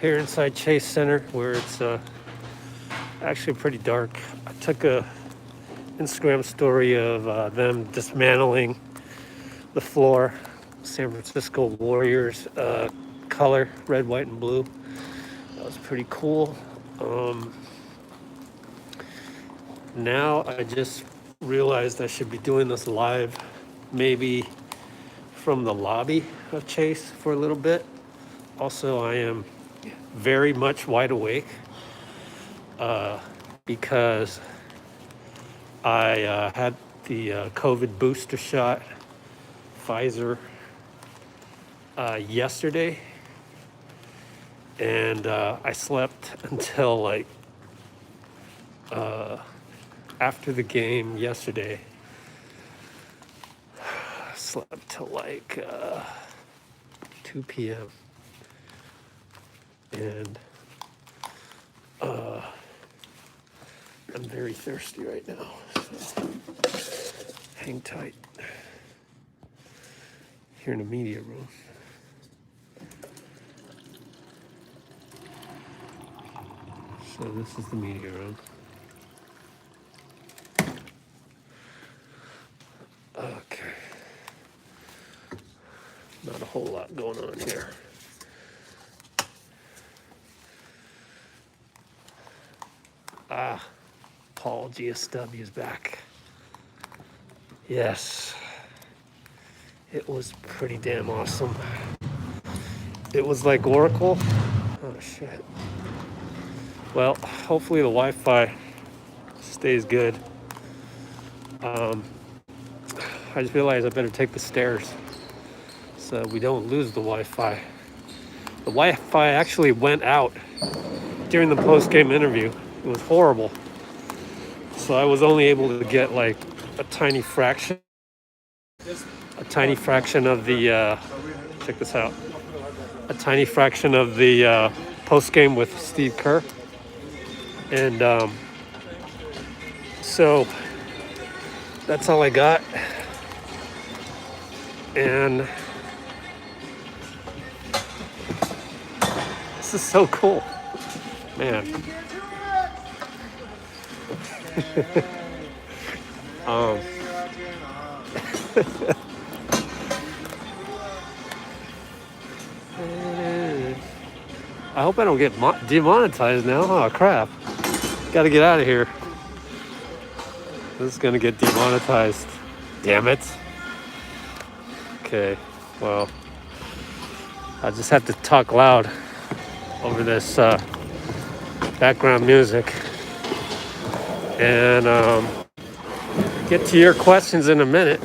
here inside Chase Center, where it's actually pretty dark. I took a Instagram story of them dismantling the floor. San Francisco Warriors color, red, white, and blue. That was pretty cool. Now I just realized I should be doing this live, maybe from the lobby of Chase for a little bit. Also, I am very much wide awake because I had the COVID booster shot, Pfizer, yesterday, and I slept until like after the game yesterday. I slept till like 2 p.m. and I'm very thirsty right now, so hang tight. Here in the media room. So this is the media room. Okay. Not a whole lot going on here. Paul GSW is back. Yes. It was pretty damn awesome. It was like Oracle. Oh shit. Well, hopefully the Wi-Fi stays good. I just realized I better take the stairs so we don't lose the Wi-Fi. The Wi-Fi actually went out during the post-game interview. It was horrible. So I was only able to get like a tiny fraction of the, check this out, a tiny fraction of the post-game with Steve Kerr. And so that's all I got. And this is so cool, man. I hope I don't get demonetized now. Oh crap. Gotta get out of here. This is gonna get demonetized. Damn it. Okay, well, I just have to talk loud over this background music. And get to your questions in a minute,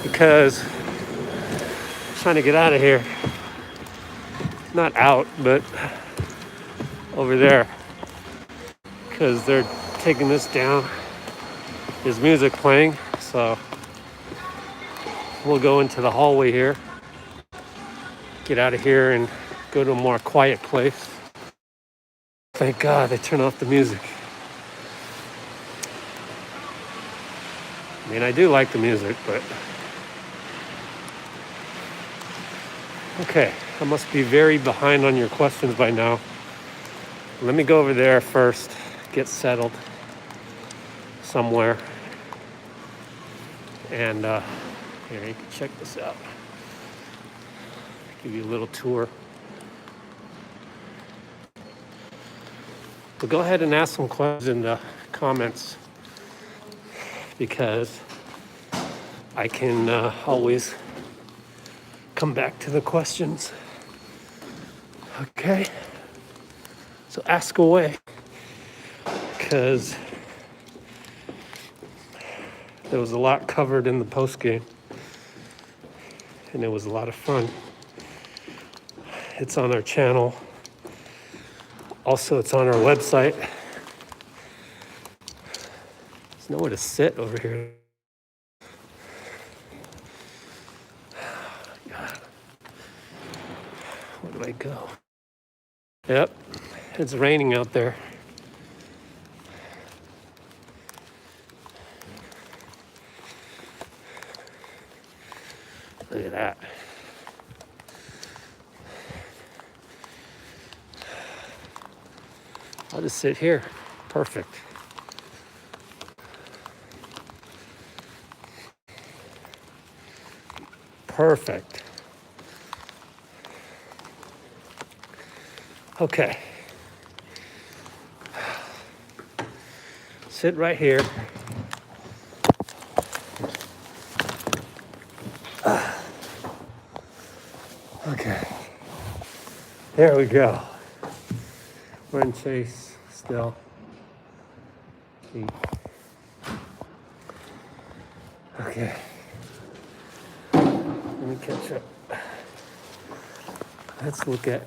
because I'm trying to get out of here. Not out, but over there, because they're taking this down. There's music playing, so we'll go into the hallway here, get out of here and go to a more quiet place. Thank God they turned off the music. I mean, I do like the music, but okay, I must be very behind on your questions by now. Let me go over there first, get settled somewhere. And here, you can check this out. Give you a little tour. But go ahead and ask some questions in the comments, because I can always come back to the questions. Okay, so ask away, because there was a lot covered in the post game, and it was a lot of fun. It's on our channel. Also, it's on our website. There's nowhere to sit over here. God. Where do I go? Yep, it's raining out there. Look at that. I'll just sit here. Perfect. Perfect. Okay. Sit right here. Okay. There we go. We're in chase still. Okay. Let me catch up. Let's look at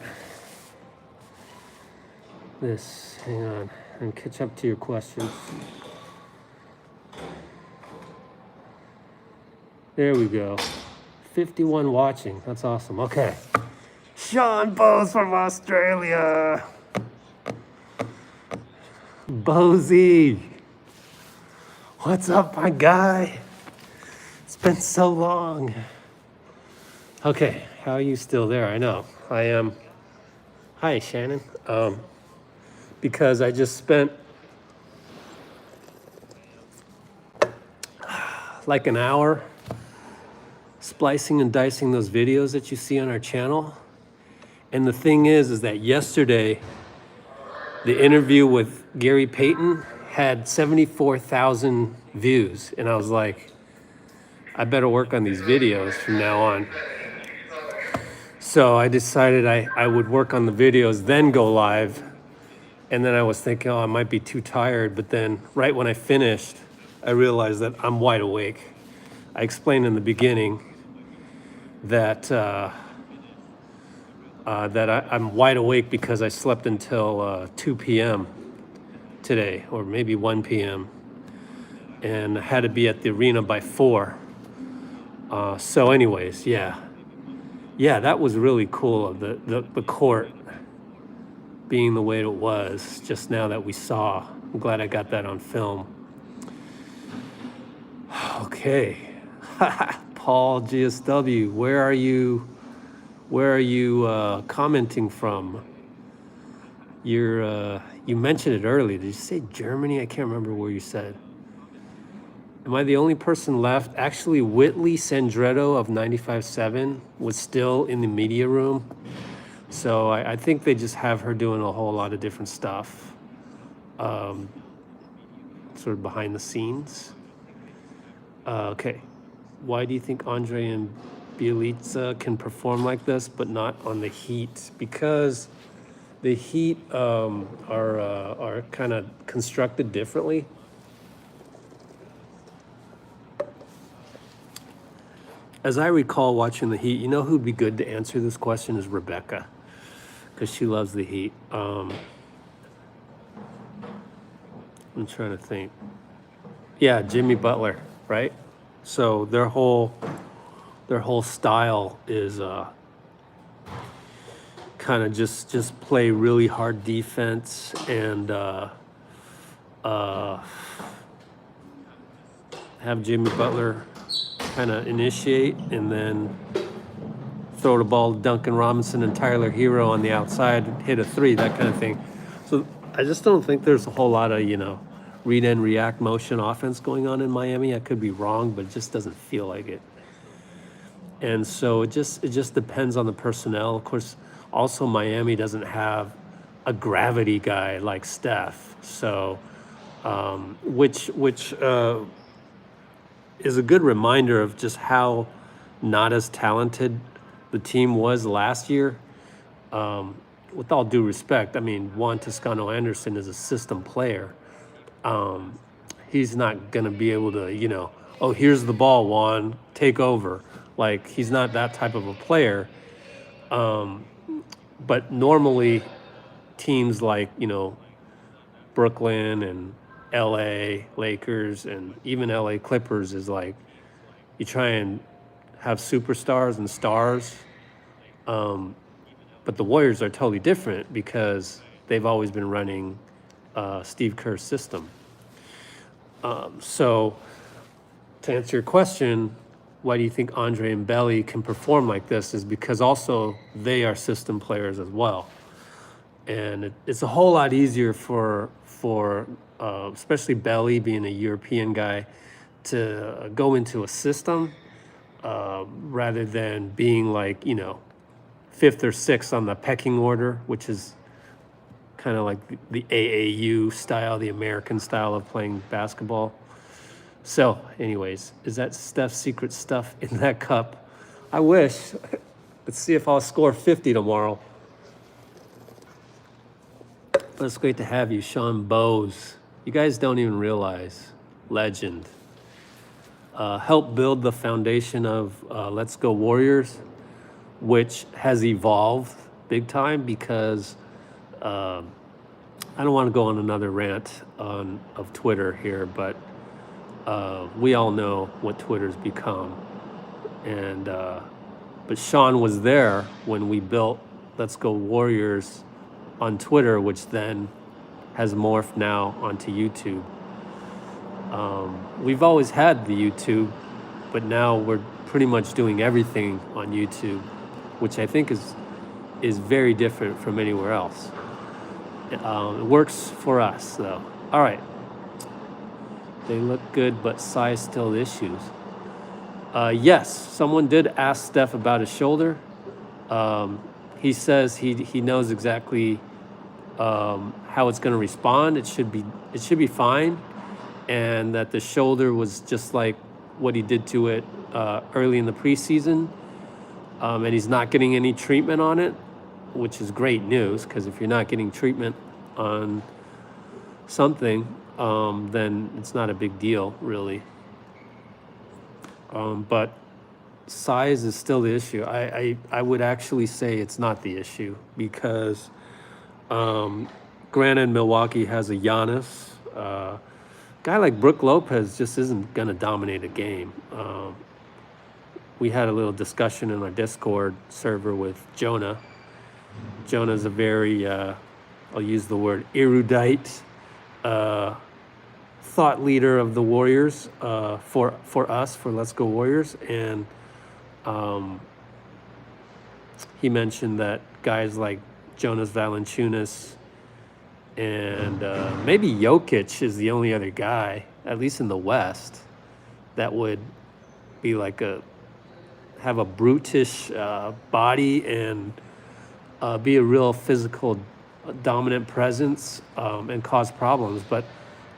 this. Hang on. And catch up to your questions. There we go. 51 watching. That's awesome. Okay. Sean Bose from Australia. Bozy. What's up, my guy? It's been so long. Okay, how are you still there? I know. I am. Hi, Shannon. Because I just spent like an hour splicing and dicing those videos that you see on our channel. And the thing is that yesterday, the interview with Gary Payton had 74,000 views. And I was like, I better work on these videos from now on. So I decided I would work on the videos, then go live. And then I was thinking, oh, I might be too tired. But then right when I finished, I realized that I'm wide awake. I explained in the beginning that I'm wide awake because I slept until 2 p.m. today, or maybe 1 p.m. and I had to be at the arena by 4. So anyways, yeah, that was really cool of the court being the way it was just now that we saw. I'm glad I got that on film. Okay. Paul GSW, where are you commenting from? You mentioned it earlier. Did you say Germany? I can't remember where you said. Am I the only person left? Actually, Whitley Sandretto of 95.7 was still in the media room. So I think they just have her doing a whole lot of different stuff, sort of behind the scenes. Okay. Why do you think Andre and Bielitsa can perform like this, but not on the Heat? Because the Heat are kind of constructed differently. As I recall watching the Heat, you know who'd be good to answer this question is Rebecca, because she loves the Heat. I'm trying to think. Yeah, Jimmy Butler, right? So their whole style is kind of just play really hard defense and have Jimmy Butler kind of initiate and then throw the ball to Duncan Robinson and Tyler Hero on the outside, hit a 3, that kind of thing. So I just don't think there's a whole lot of, read and react motion offense going on in Miami. I could be wrong, but it just doesn't feel like it. And so it just depends on the personnel. Of course, also Miami doesn't have a gravity guy like Steph. So, which is a good reminder of just how not as talented the team was last year. With all due respect, I mean, Juan Toscano-Anderson is a system player. He's not going to be able to, oh, here's the ball, Juan, take over. Like, he's not that type of a player. But normally teams like, Brooklyn and LA Lakers and even LA Clippers is like, you try and have superstars and stars. But the Warriors are totally different because they've always been running Steve Kerr's system. So to answer your question, why do you think Andre and Belly can perform like this is because also they are system players as well. and it's a whole lot easier for especially Belly being a European guy to go into a system rather than being like, you know, fifth or sixth on the pecking order, which is kind of like the AAU style, the American style of playing basketball. So anyways, is that Steph's secret stuff in that cup? I wish. Let's see if I'll score 50 tomorrow. But it's great to have you, Sean Bowes. You guys don't even realize, legend. Helped build the foundation of Let's Go Warriors, which has evolved big time because I don't want to go on another rant of Twitter here, but we all know what Twitter's become. And but Sean was there when we built Let's Go Warriors on Twitter, which then has morphed now onto YouTube. We've always had the YouTube, but now we're pretty much doing everything on YouTube, which I think is very different from anywhere else. It works for us, though. All right. They look good, but size still issues. Yes, someone did ask Steph about his shoulder. He says he knows exactly how it's going to respond. It should be fine, and that the shoulder was just like what he did to it early in the preseason, and he's not getting any treatment on it, which is great news, because if you're not getting treatment on something, then it's not a big deal, really. But size is still the issue. I would actually say it's not the issue because, granted, Milwaukee has a Giannis. Guy like Brook Lopez just isn't going to dominate a game. We had a little discussion in our Discord server with Jonah. Jonah's a very, I'll use the word erudite, thought leader of the Warriors for us, for Let's Go Warriors. And he mentioned that guys like Jonas Valanciunas and maybe Jokic is the only other guy, at least in the West, that would be like have a brutish body and be a real physical dominant presence and cause problems. But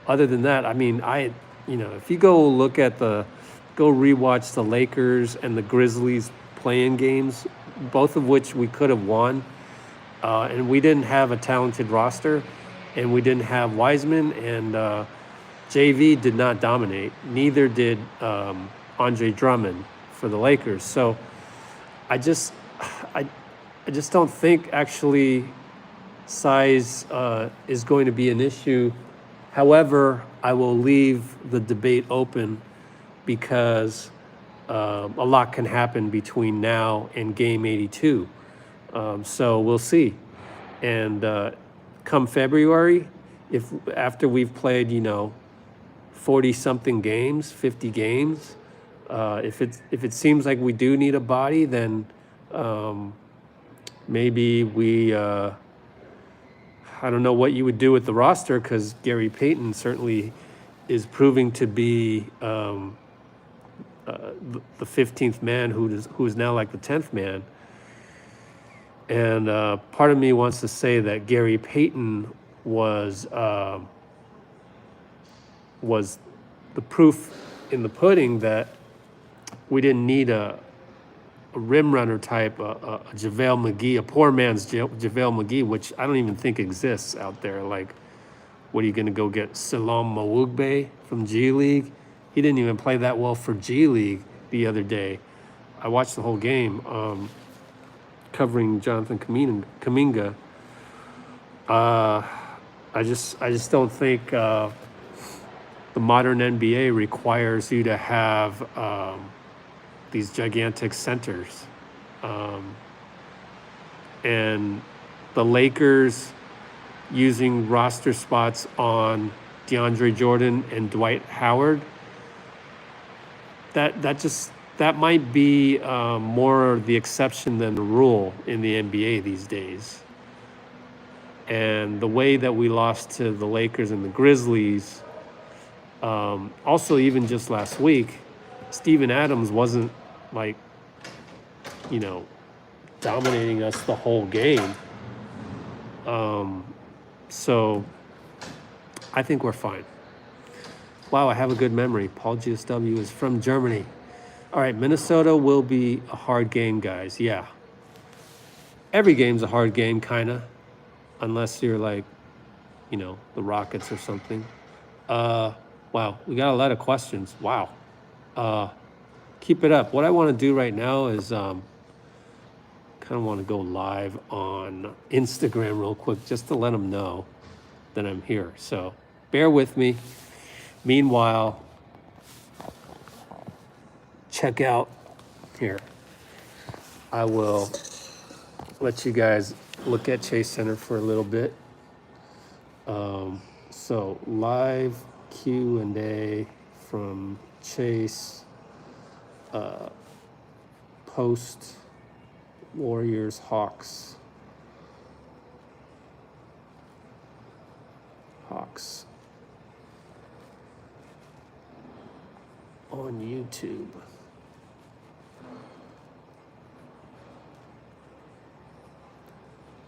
other than that, I mean, if you go rewatch the Lakers and the Grizzlies playing games, both of which we could have won, and we didn't have a talented roster, and we didn't have Wiseman, and JV did not dominate. Neither did Andre Drummond for the Lakers. So I just don't think actually size is going to be an issue. However, I will leave the debate open because a lot can happen between now and game 82. So we'll see. And come February, after we've played, 40-something games, 50 games, if it seems like we do need a body, then maybe we... I don't know what you would do with the roster because Gary Payton certainly is proving to be the 15th man who is now like the 10th man. And part of me wants to say that Gary Payton was the proof in the pudding that we didn't need a rim runner type, a JaVale McGee, a poor man's JaVale McGee, which I don't even think exists out there. Like, what are you going to go get Salam Mawugbe from G League? He didn't even play that well for G League the other day. I watched the whole game covering Jonathan Kuminga. I just don't think the modern NBA requires you to have these gigantic centers. And the Lakers using roster spots on DeAndre Jordan and Dwight Howard, that might be more the exception than the rule in the NBA these days. And the way that we lost to the Lakers and the Grizzlies, also even just last week, Steven Adams wasn't like, dominating us the whole game. So I think we're fine. Wow, I have a good memory. Paul GSW is from Germany. All right, Minnesota will be a hard game, guys. Yeah. Every game's a hard game, kind of. Unless you're like, the Rockets or something. Wow, we got a lot of questions. Wow. Keep it up. What I want to do right now is kind of want to go live on Instagram real quick just to let them know that I'm here. So bear with me. Meanwhile, check out here. I will let you guys look at Chase Center for a little bit. So live Q&A from Chase, post Warriors Hawks on YouTube.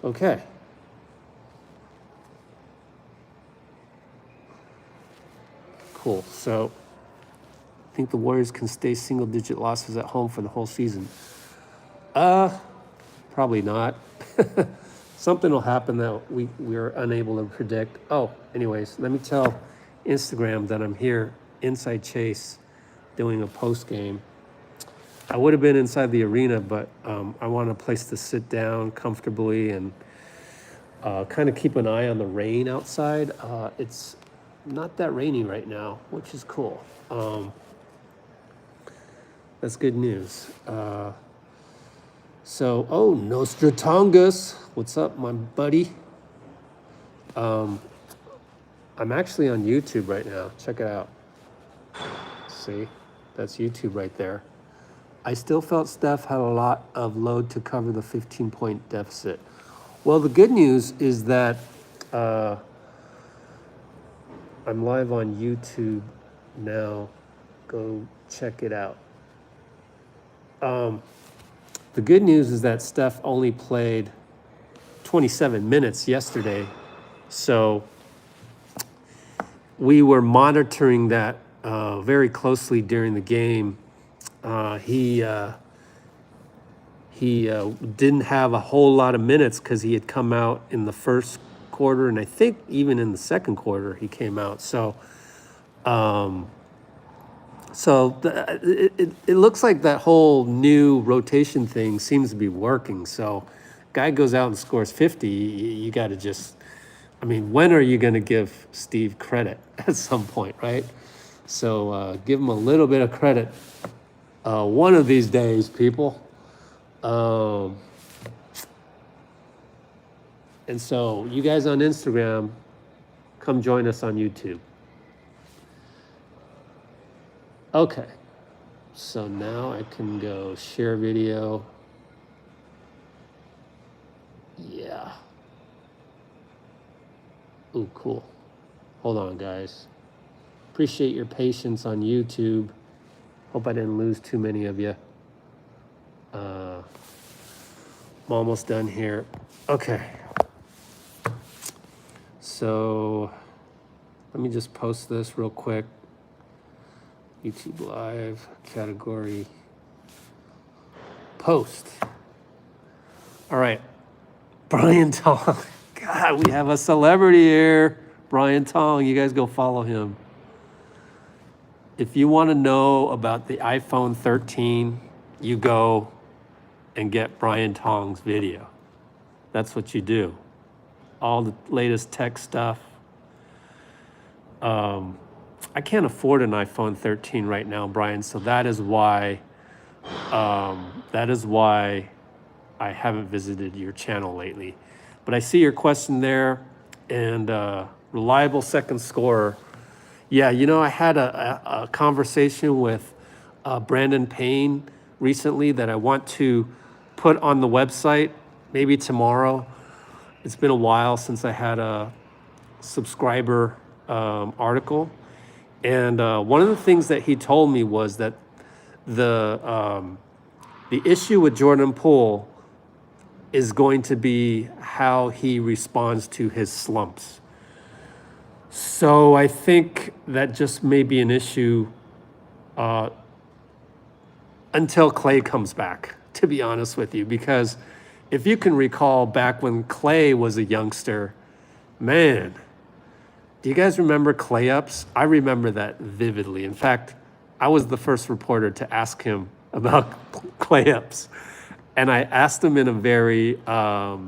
Okay. Cool. So I think the Warriors can stay single-digit losses at home for the whole season. Probably not. Something will happen that we're unable to predict. Oh, anyways, let me tell Instagram that I'm here inside Chase doing a post game. I would have been inside the arena, but I want a place to sit down comfortably and kind of keep an eye on the rain outside. It's not that rainy right now, which is cool. That's good news. Nostratongus, what's up, my buddy? I'm actually on YouTube right now. Check it out. See, that's YouTube right there. I still felt Steph had a lot of load to cover the 15-point deficit. Well, the good news is that I'm live on YouTube now. Go check it out. The good news is that Steph only played 27 minutes yesterday. So we were monitoring that very closely during the game. He didn't have a whole lot of minutes because he had come out in the first quarter, and I think even in the second quarter he came out. So it looks like that whole new rotation thing seems to be working. So guy goes out and scores 50, you got to just, when are you going to give Steve credit? At some point, right? So give him a little bit of credit one of these days, people. And so you guys on Instagram, come join us on YouTube. Okay, so now I can go share video. Yeah. Ooh, cool. Hold on, guys. Appreciate your patience on YouTube. Hope I didn't lose too many of you. I'm almost done here. Okay. So let me just post this real quick. YouTube Live, category, post. All right, Brian Tong. God, we have a celebrity here. Brian Tong, you guys go follow him. If you want to know about the iPhone 13, you go and get Brian Tong's video. That's what you do. All the latest tech stuff. I can't afford an iPhone 13 right now, Brian, so that is why I haven't visited your channel lately. But I see your question there, and reliable second scorer. Yeah, I had a conversation with Brandon Payne recently that I want to put on the website maybe tomorrow. it's been a while since I had a subscriber article. And one of the things that he told me was that the issue with Jordan Poole is going to be how he responds to his slumps. So I think that just may be an issue until Klay comes back, to be honest with you. Because if you can recall back when Klay was a youngster, man, do you guys remember Klay ups? I remember that vividly. In fact, I was the first reporter to ask him about Klay ups. And I asked him in a very throw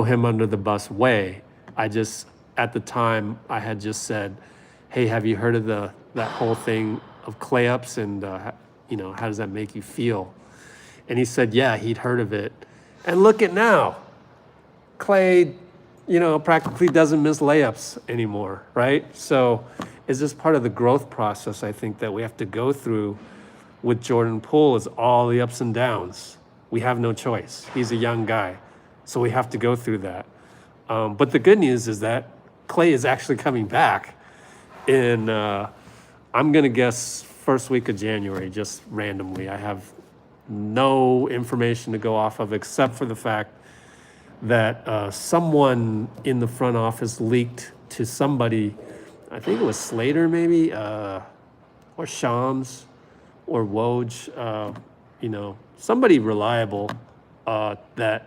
him under the bus way. At the time, I had just said, hey, have you heard of that whole thing of Klay ups, and how does that make you feel? And he said, yeah, he'd heard of it. And look at now, Klay, practically doesn't miss layups anymore, right? So it's just part of the growth process, I think, that we have to go through with Jordan Poole, is all the ups and downs. We have no choice. He's a young guy, so we have to go through that. But the good news is that Klay is actually coming back in, I'm going to guess, first week of January, just randomly. I have no information to go off of except for the fact that someone in the front office leaked to somebody, I think it was Slater maybe, or Shams, or Woj, somebody reliable, that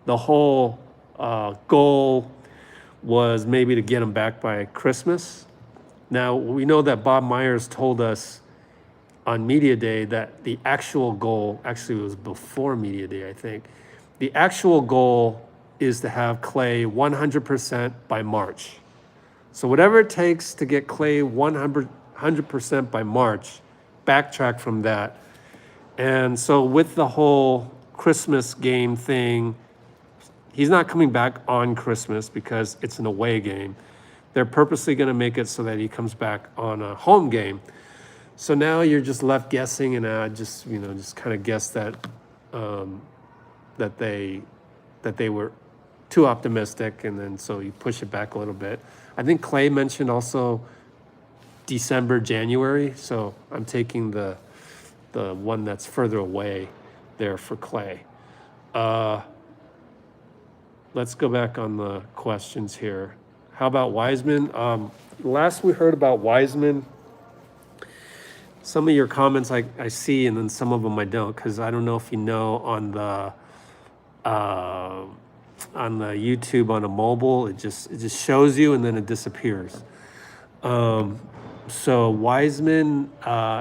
the whole goal was maybe to get him back by Christmas. Now, we know that Bob Myers told us on Media Day that the actual goal, actually it was before Media Day, I think, the actual goal is to have Klay 100% by March. So whatever it takes to get Klay 100% by March, backtrack from that. And so with the whole Christmas game thing, he's not coming back on Christmas because it's an away game. They're purposely going to make it so that he comes back on a home game. So now you're just left guessing, and I just kind of guess that that they were too optimistic, and then so you push it back a little bit. I think Klay mentioned also December, January, so I'm taking the one that's further away there for Klay. Let's go back on the questions here. How about Wiseman? Last we heard about Wiseman, some of your comments I see, and then some of them I don't, because I don't know if you know, on the YouTube on a mobile, it just shows you and then it disappears. So Wiseman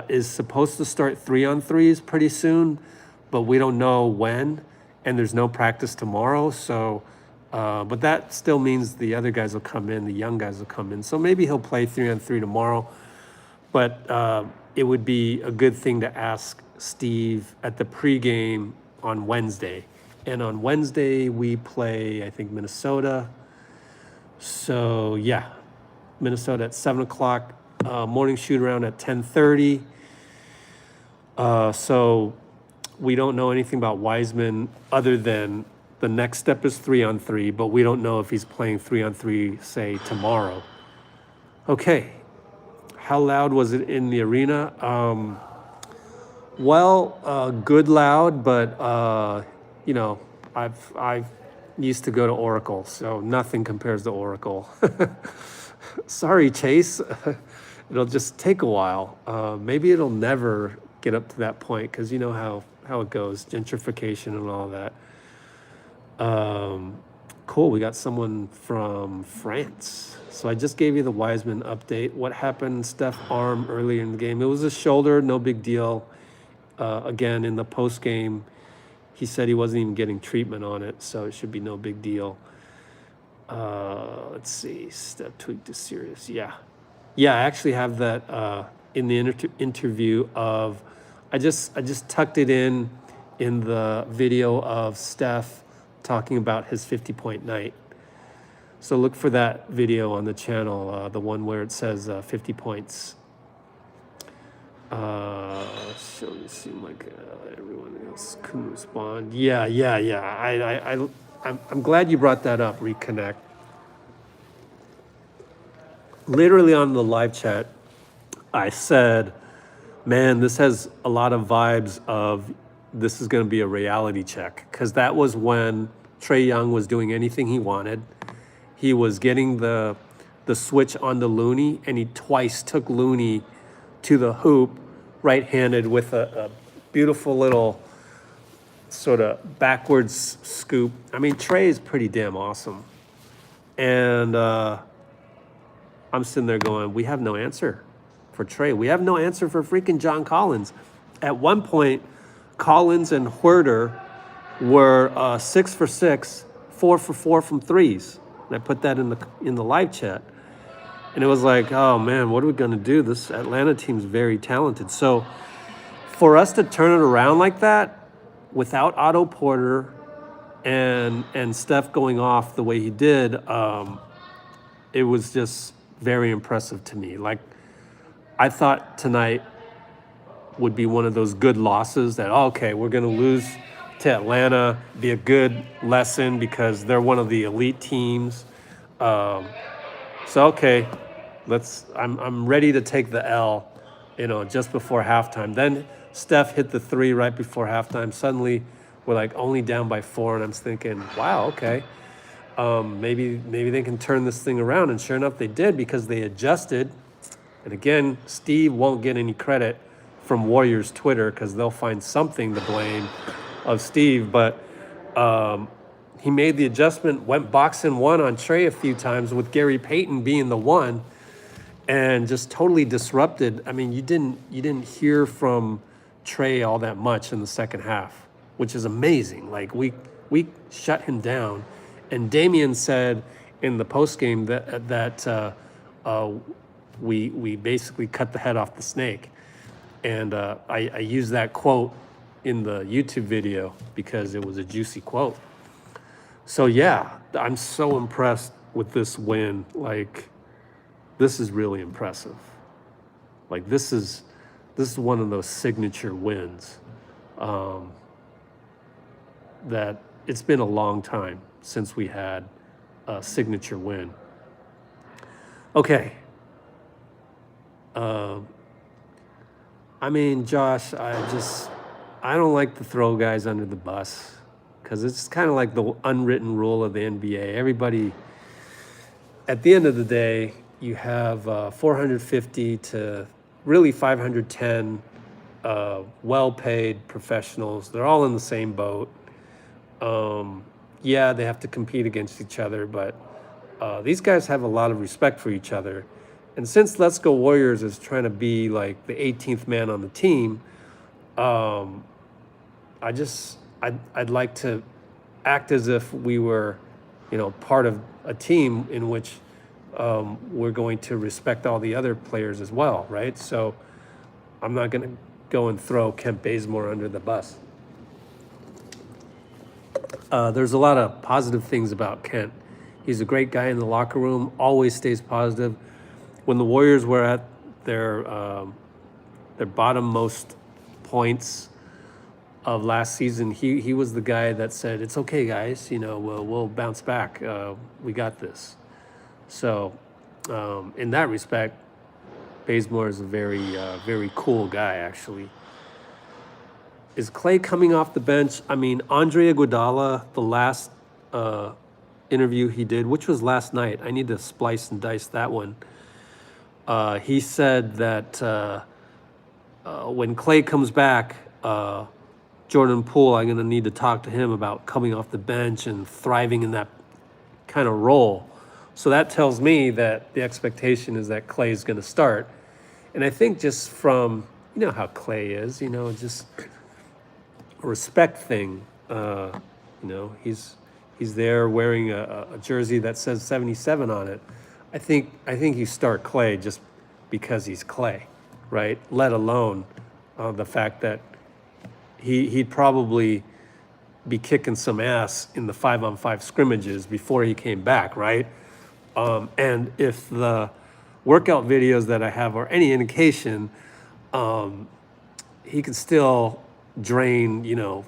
is supposed to start 3-on-3s pretty soon, but we don't know when, and there's no practice tomorrow. So, but that still means the other guys will come in, the young guys will come in. So maybe he'll play 3-on-3 tomorrow, but it would be a good thing to ask Steve at the pregame on Wednesday. And on Wednesday we play, I think, Minnesota. So yeah, Minnesota at 7:00. Morning shoot around at 10:30. So we don't know anything about Wiseman other than the next step is 3-on-3, but we don't know if he's playing 3-on-3, say, tomorrow. Okay. How loud was it in the arena? Good loud, but I've used to go to Oracle, so nothing compares to Oracle. Sorry, Chase. It'll just take a while. Maybe it'll never get up to that point, because you know how it goes, gentrification and all that. Cool, we got someone from France. So I just gave you the Wiseman update. What happened, Steph arm earlier in the game? It was a shoulder, no big deal. Again, in the post game, he said he wasn't even getting treatment on it, so it should be no big deal. Let's see, Steph tweaked is serious. Yeah, I actually have that in the interview of, I just tucked it in the video of Steph talking about his 50-point night. So look for that video on the channel, the one where it says 50 points. So it seemed like everyone else couldn't respond. Yeah. I'm glad you brought that up, Reconnect. Literally on the live chat, I said, man, this has a lot of vibes of this is going to be a reality check. Because that was when Trae Young was doing anything he wanted. He was getting the switch on the Looney, and he twice took Looney to the hoop, right-handed with a beautiful little sort of backwards scoop. I mean, Trae is pretty damn awesome. And I'm sitting there going, we have no answer for Trae. We have no answer for freaking John Collins. At one point, Collins and Huerter were 6 for 6, 4 for 4 from threes. And I put that in the live chat. And it was like, oh man, what are we going to do? This Atlanta team's very talented. So for us to turn it around like that without Otto Porter and Steph going off the way he did, it was just very impressive to me. Like, I thought tonight would be one of those good losses that, okay, we're going to lose to Atlanta, be a good lesson because they're one of the elite teams. So, okay, I'm ready to take the L, just before halftime. Then Steph hit the three right before halftime. Suddenly, we're like only down by 4, and I'm thinking, wow, okay. Maybe they can turn this thing around, and sure enough, they did because they adjusted. And again, Steve won't get any credit from Warriors Twitter because they'll find something to blame of Steve, but he made the adjustment, went box and one on Trae a few times with Gary Payton being the one, and just totally disrupted. I mean, you didn't hear from Trae all that much in the second half, which is amazing. Like we shut him down, and Damian said in the postgame that we basically cut the head off the snake, and I used that quote in the YouTube video because it was a juicy quote. So yeah, I'm so impressed with this win. Like, this is really impressive. Like, this is one of those signature wins that it's been a long time since we had a signature win. Okay. I mean, Josh, I don't like to throw guys under the bus because it's kind of like the unwritten rule of the NBA. Everybody, at the end of the day, you have 450 to really 510 well-paid professionals. They're all in the same boat. Yeah, they have to compete against each other, but these guys have a lot of respect for each other. And since LetsGoWarriors is trying to be like the 18th man on the team, I'd like to act as if we were, part of a team in which we're going to respect all the other players as well, right? So I'm not going to go and throw Kent Bazemore under the bus. There's a lot of positive things about Kent. He's a great guy in the locker room, always stays positive. When the Warriors were at their bottommost points of last season, he was the guy that said, "It's okay, guys. We'll bounce back. We got this." So, in that respect, Bazemore is a very cool guy, actually. Is Klay coming off the bench? I mean, Andre Iguodala, the last interview he did, which was last night. I need to splice and dice that one. He said that when Klay comes back, Jordan Poole, I'm going to need to talk to him about coming off the bench and thriving in that kind of role. So that tells me that the expectation is that Klay is going to start. And I think just from, how Klay is, just a respect thing. He's there wearing a jersey that says 77 on it. I think you start Klay just because he's Klay, right? Let alone the fact that he'd probably be kicking some ass in the 5-on-5 scrimmages before he came back, right? And if the workout videos that I have are any indication, he can still drain,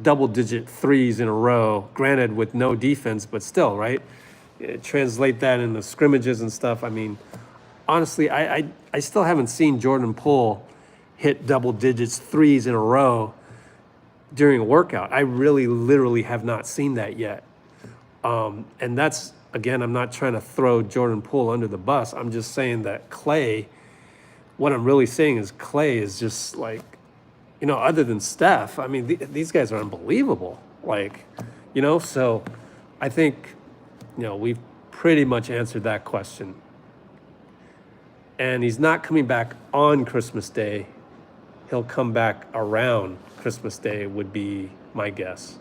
double-digit threes in a row, granted with no defense, but still, right? Translate that into scrimmages and stuff. I mean, honestly, I still haven't seen Jordan Poole hit double digits threes in a row during a workout. I really, literally have not seen that yet. And that's, again, I'm not trying to throw Jordan Poole under the bus. I'm just saying that Klay, what I'm really saying is Klay is just like, other than Steph, I mean, these guys are unbelievable. Like, so I think, we've pretty much answered that question. And he's not coming back on Christmas Day. He'll come back around Christmas Day would be my guess.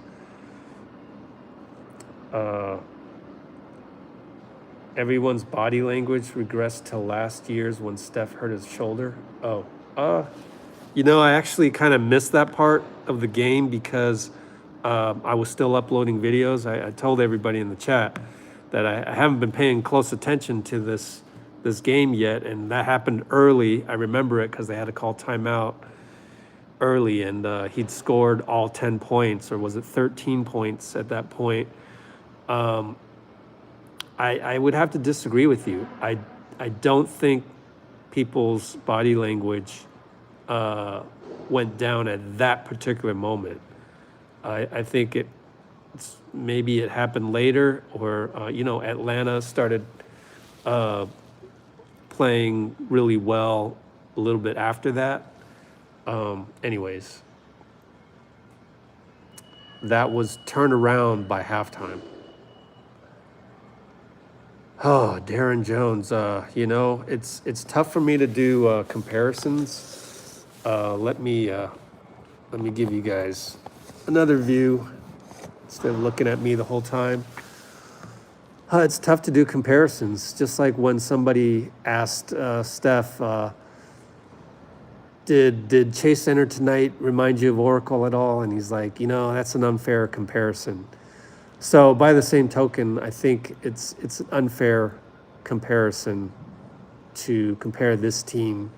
Everyone's body language regressed to last year's when Steph hurt his shoulder. I actually kind of missed that part of the game because I was still uploading videos. I told everybody in the chat that I haven't been paying close attention to this game yet, and that happened early. I remember it because they had to call timeout early, and he'd scored all 10 points, or was it 13 points at that point. I would have to disagree with you. I don't think people's body language went down at that particular moment. I think maybe it happened later, or Atlanta started playing really well a little bit after that. Anyways, that was turned around by halftime. Oh, Darren Jones, it's tough for me to do comparisons. Let me give you guys another view instead of looking at me the whole time. It's tough to do comparisons, just like when somebody asked Steph, did Chase Center tonight remind you of Oracle at all? And he's like, that's an unfair comparison. So by the same token, I think it's an unfair comparison to compare this team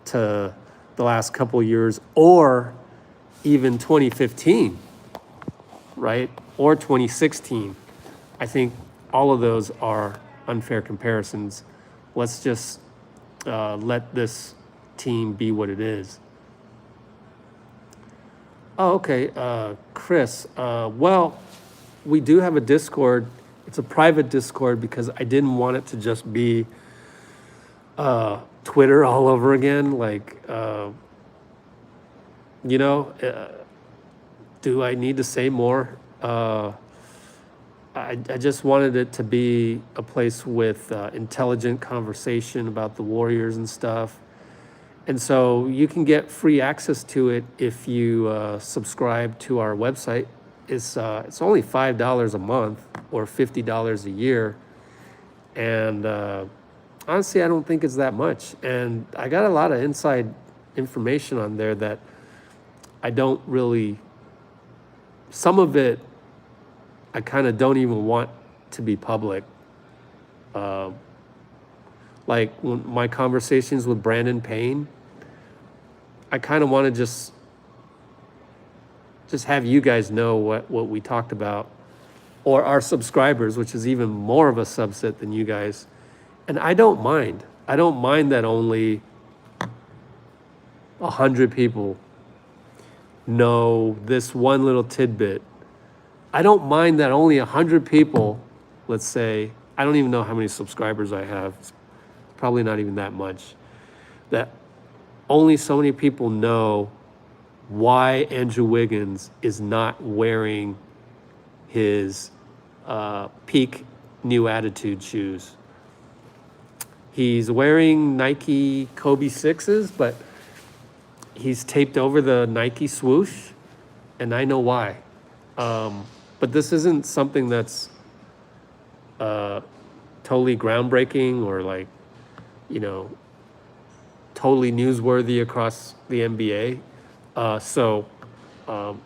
to the last couple of years, or even 2015, right? Or 2016. I think all of those are unfair comparisons. Let's just let this team be what it is. Oh, okay, Chris. Well, we do have a Discord. It's a private Discord because I didn't want it to just be Twitter all over again. Like, do I need to say more? I just wanted it to be a place with intelligent conversation about the Warriors and stuff. And so you can get free access to it if you subscribe to our website. It's only $5 a month or $50 a year. And honestly, I don't think it's that much. And I got a lot of inside information on there that I don't really, some of it I kind of don't even want to be public. Like when my conversations with Brandon Payne, I kind of want to just have you guys know what we talked about, or our subscribers, which is even more of a subset than you guys. And I don't mind. I don't mind that only 100 people know this one little tidbit. I don't mind that only 100 people, let's say, I don't even know how many subscribers I have. It's probably not even that much. That only so many people know why Andrew Wiggins is not wearing his peak new attitude shoes. He's wearing Nike Kobe 6s, but he's taped over the Nike swoosh, and I know why. But this isn't something that's totally groundbreaking or like, totally newsworthy across the NBA. So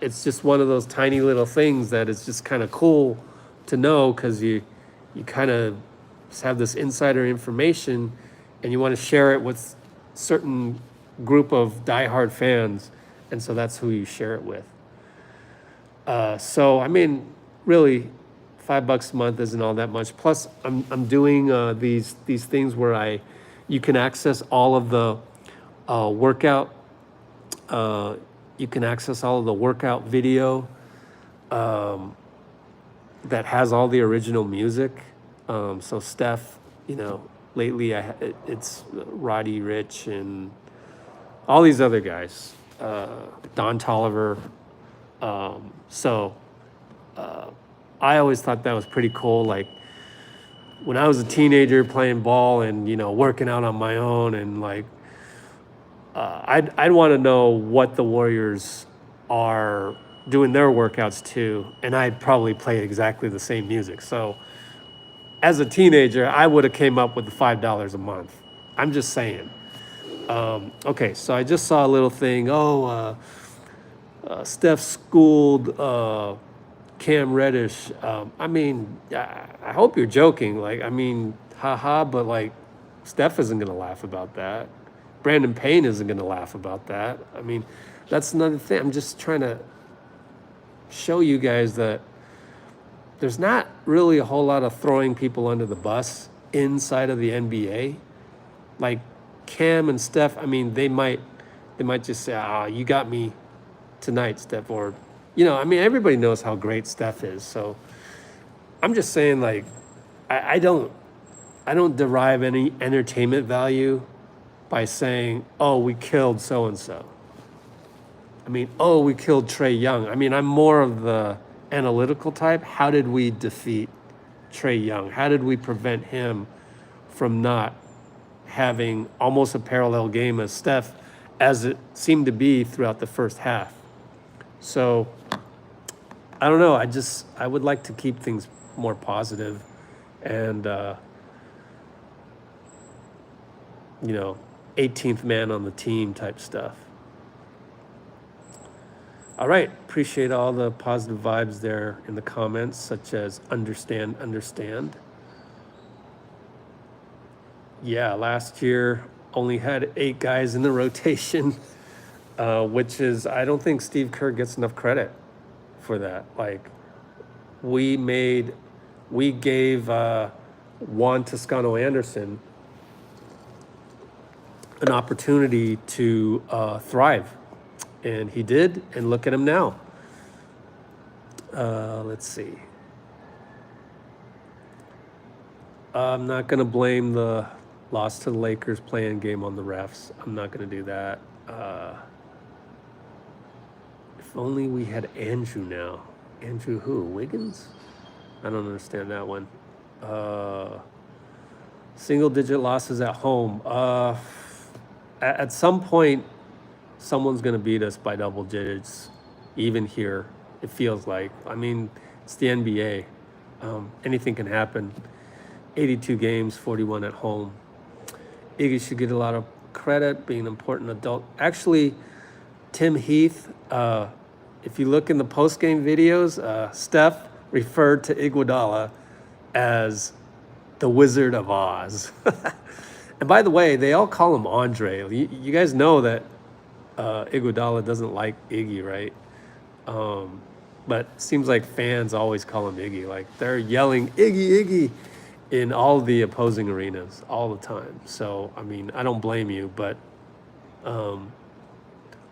it's just one of those tiny little things that is just kind of cool to know, because you kind of have this insider information and you want to share it with certain group of diehard fans, and so that's who you share it with. So I mean, really, $5 a month isn't all that much. Plus, I'm doing these things where you can access all of the workout. You can access all of the workout video that has all the original music. So Steph, lately it's Roddy Ricch and all these other guys, Don Tolliver. I always thought that was pretty cool. Like when I was a teenager playing ball and, working out on my own, and like, I'd want to know what the Warriors are doing their workouts too. And I'd probably play exactly the same music. So as a teenager, I would have came up with the $5 a month. I'm just saying. Okay, so I just saw a little thing. Steph schooled Cam Reddish. I mean, I hope you're joking. Like, I mean, haha, but like, Steph isn't going to laugh about that. Brandon Payne isn't going to laugh about that. I mean, that's another thing. I'm just trying to show you guys that there's not really a whole lot of throwing people under the bus inside of the NBA. Like Cam and Steph, I mean, they might just say, you got me tonight, Steph, or, I mean, everybody knows how great Steph is. So I'm just saying, like, I don't derive any entertainment value by saying, oh, we killed so-and-so. I mean, oh, we killed Trae Young. I mean, I'm more of the analytical type. How did we defeat Trae Young? How did we prevent him from not having almost a parallel game as Steph, as it seemed to be throughout the first half? So I don't know. I would like to keep things more positive and, 18th man on the team type stuff. All right. Appreciate all the positive vibes there in the comments, such as understand. Yeah, last year only had 8 guys in the rotation, which is, I don't think Steve Kerr gets enough credit for that. Like, we gave Juan Toscano-Anderson an opportunity to thrive. And he did, and look at him now. Let's see. I'm not going to blame the loss to the Lakers play-in game on the refs. I'm not going to do that. If only we had Andrew now. Andrew who? Wiggins? I don't understand that one. Single-digit losses at home. At some point, someone's going to beat us by double digits, even here, it feels like. I mean, it's the NBA. Anything can happen. 82 games, 41 at home. Iggy should get a lot of credit, being an important adult. Actually, Tim Heath, if you look in the post-game videos, Steph referred to Iguodala as the Wizard of Oz. And by the way, they all call him Andre. You guys know that Iguodala doesn't like Iggy, right? But it seems like fans always call him Iggy. Like, they're yelling, Iggy, Iggy, in all the opposing arenas all the time. So, I mean, I don't blame you, but all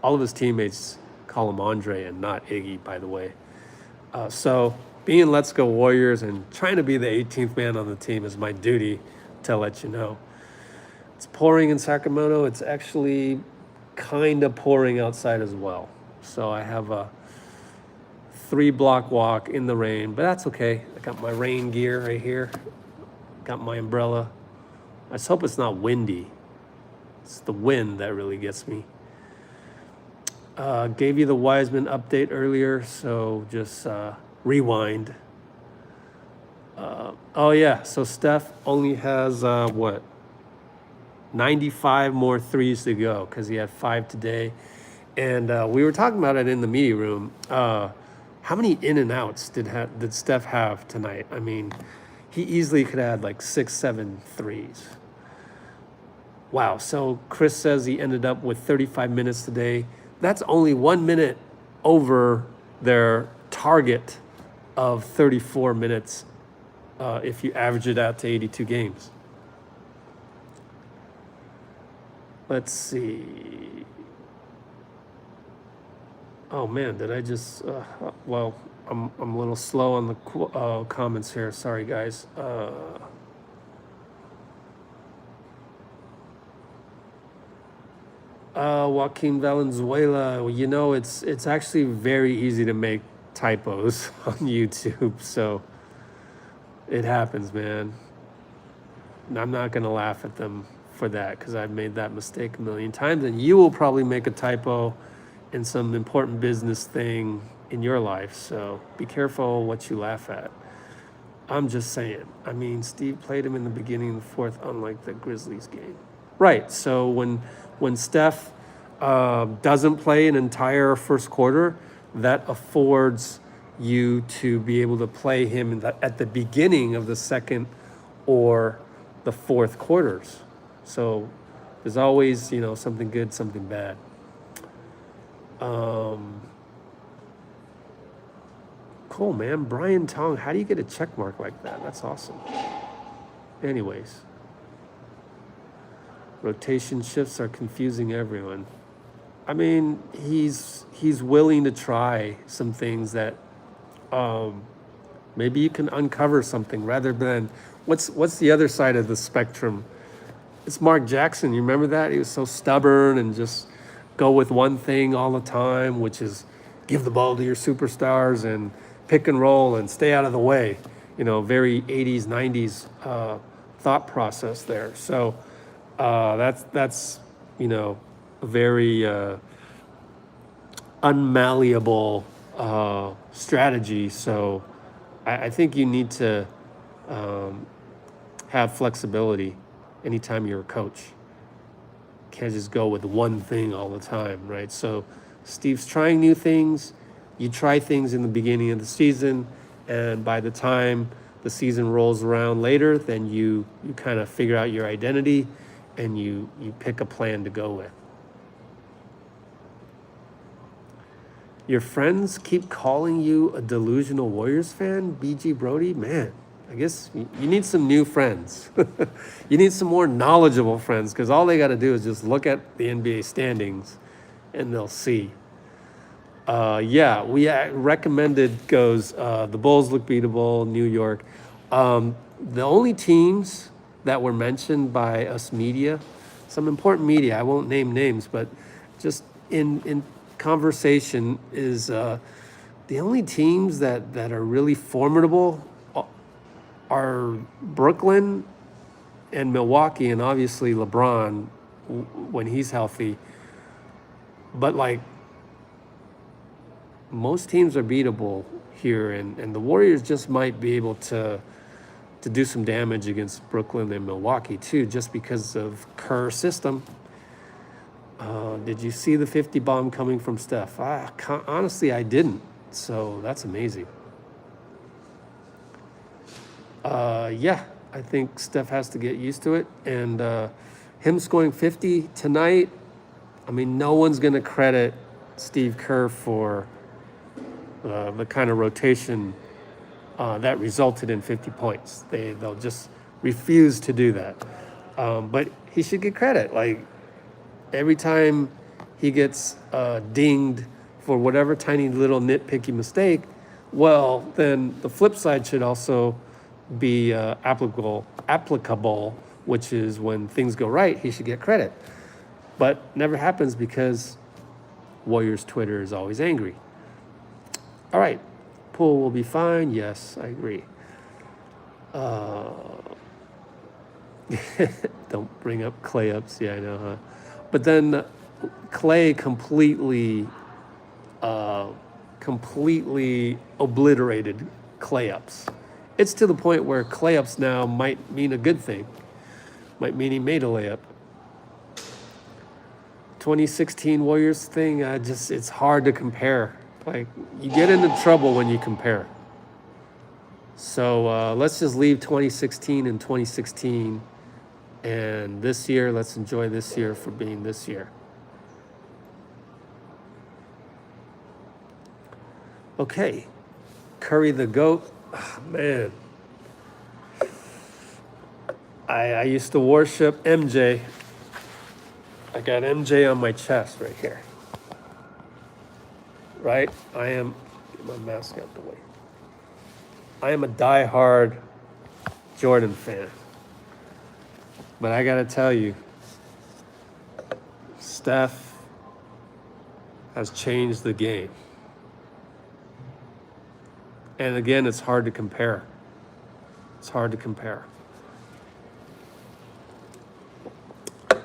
of his teammates call him Andre and not Iggy, by the way. So being Let's Go Warriors and trying to be the 18th man on the team is my duty to let you know. It's pouring in Sacramento. It's actually kind of pouring outside as well. So I have a 3-block walk in the rain, but that's okay. I got my rain gear right here. Got my umbrella. I just hope it's not windy. It's the wind that really gets me. Gave you the Wiseman update earlier, so just rewind. Oh yeah, so Steph only has 95 more threes to go because he had 5 today. And we were talking about it in the media room. How many in and outs did Steph have tonight? I mean, he easily could have had like 6, 7 threes. Wow. So Chris says he ended up with 35 minutes today. That's only 1 minute over their target of 34 minutes if you average it out to 82 games. Let's see. Oh man, did I just? Well, I'm a little slow on the comments here. Sorry, guys. Joaquin Valenzuela. You know, it's actually very easy to make typos on YouTube, so it happens, man. I'm not gonna laugh at them for that because I've made that mistake a million times, and you will probably make a typo in some important business thing in your life. So be careful what you laugh at. I'm just saying. I mean, Steve played him in the beginning of the fourth, unlike the Grizzlies game. Right. So when Steph doesn't play an entire first quarter, that affords you to be able to play him at the beginning of the second or the fourth quarters. So there's always, something good, something bad. Cool, man. Brian Tong, how do you get a check mark like that? That's awesome. Anyways, rotation shifts are confusing everyone. I mean, he's willing to try some things that maybe you can uncover something rather than what's the other side of the spectrum? It's Mark Jackson. You remember that? He was so stubborn and just go with one thing all the time, which is give the ball to your superstars and pick and roll and stay out of the way. Very 80s, 90s thought process there. So that's a very unmalleable strategy. So I think you need to have flexibility anytime you're a coach. Can't just go with one thing all the time, right? So Steve's trying new things. You try things in the beginning of the season, and by the time the season rolls around later, then you kind of figure out your identity and you pick a plan to go with. Your friends keep calling you a delusional Warriors fan, BG Brody? Man, I guess you need some new friends. You need some more knowledgeable friends, because all they got to do is just look at the NBA standings and they'll see. We recommended goes the Bulls look beatable, New York. The only teams that were mentioned by us media, some important media, I won't name names, but just in conversation is the only teams that are really formidable are Brooklyn and Milwaukee, and obviously LeBron when he's healthy. But most teams are beatable here, and the Warriors just might be able to do some damage against Brooklyn and Milwaukee too, just because of Kerr's system. Did you see the 50 bomb coming from Steph? Honestly, I didn't. So that's amazing. I think Steph has to get used to it. And him scoring 50 tonight, I mean, no one's going to credit Steve Kerr for the kind of rotation that resulted in 50 points. They'll just refuse to do that. But he should get credit. Every time he gets dinged for whatever tiny little nitpicky mistake, well, then the flip side should also be applicable, which is when things go right, he should get credit. But never happens because Warriors Twitter is always angry. All right, Poole will be fine. Yes, I agree. Don't bring up Klay ups. Yeah, I know, huh? But then Klay completely obliterated Klay ups. It's to the point where Klay ups now might mean a good thing. Might mean he made a layup. 2016 Warriors thing, it's hard to compare. You get into trouble when you compare. So let's just leave 2016 and 2016 And this year, let's enjoy this year for being this year. Okay, Curry the GOAT. Oh, man, I used to worship MJ. I got MJ on my chest right here. Right? I am, get my mask out the way. I am a diehard Jordan fan. But I gotta tell you, Steph has changed the game. And again, it's hard to compare. It's hard to compare.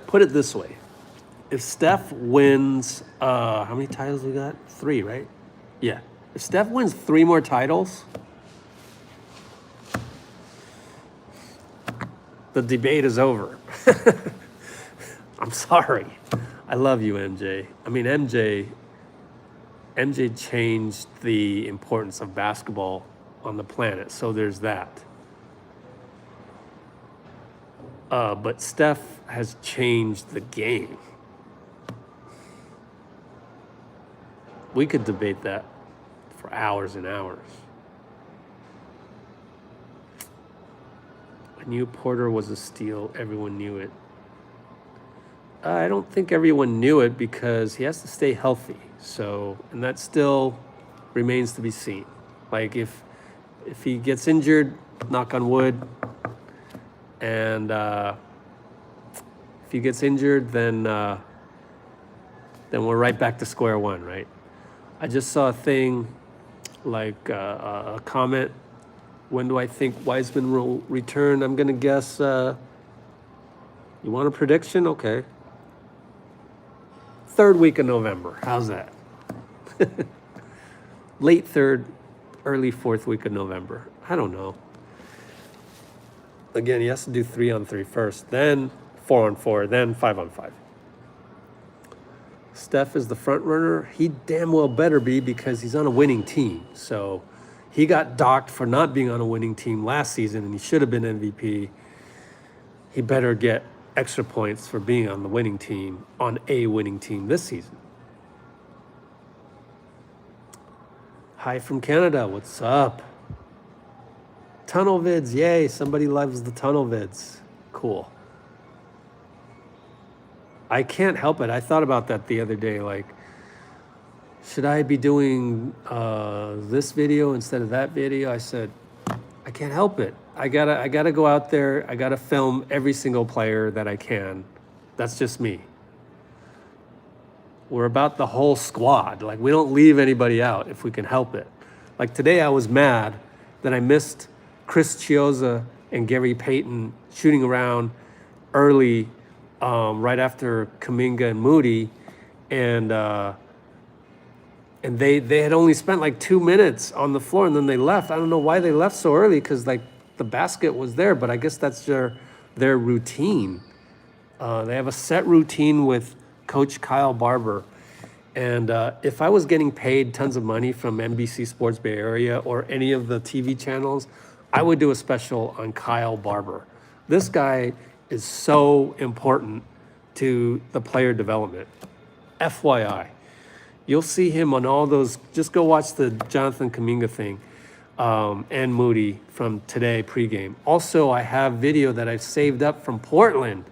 Put it this way. If Steph wins, how many titles we got? 3, right? Yeah. If Steph wins 3 more titles, the debate is over. I'm sorry. I love you, MJ. I mean, MJ changed the importance of basketball on the planet, so there's that. But Steph has changed the game. We could debate that for hours and hours. I knew Porter was a steal. Everyone knew it. I don't think everyone knew it because he has to stay healthy. So, and that still remains to be seen. Like if he gets injured, knock on wood, and if he gets injured, then we're right back to square one, right? I just saw a thing, like a comment. When do I think Wiseman will return? I'm gonna guess. You want a prediction? Okay. 3rd week of November. How's that? Late 3rd, early 4th week of November. I don't know. Again, he has to do 3-on-3 first, then 4-on-4, then 5-on-5. Steph is the front runner. He damn well better be because he's on a winning team. So he got docked for not being on a winning team last season, and he should have been MVP. He better get extra points for being on the winning team, on a winning team this season. Hi from Canada, what's up? Tunnel vids, yay, somebody loves the tunnel vids. Cool. I can't help it. I thought about that the other day, like, should I be doing this video instead of that video? I said, I can't help it. I gotta go out there. I gotta film every single player that I can. That's just me. We're about the whole squad. Like, we don't leave anybody out if we can help it. Like today I was mad that I missed Chris Chiozza and Gary Payton shooting around early, right after Kuminga and Moody, and they had only spent like 2 minutes on the floor and then they left. I don't know why they left so early because like the basket was there, but I guess that's their routine. They have a set routine with Coach Kyle Barber. And if I was getting paid tons of money from NBC Sports Bay Area or any of the TV channels, I would do a special on Kyle Barber. This guy is so important to the player development. FYI. You'll see him on all those. Just go watch the Jonathan Kuminga thing and Moody from today pregame. Also, I have video that I've saved up from Portland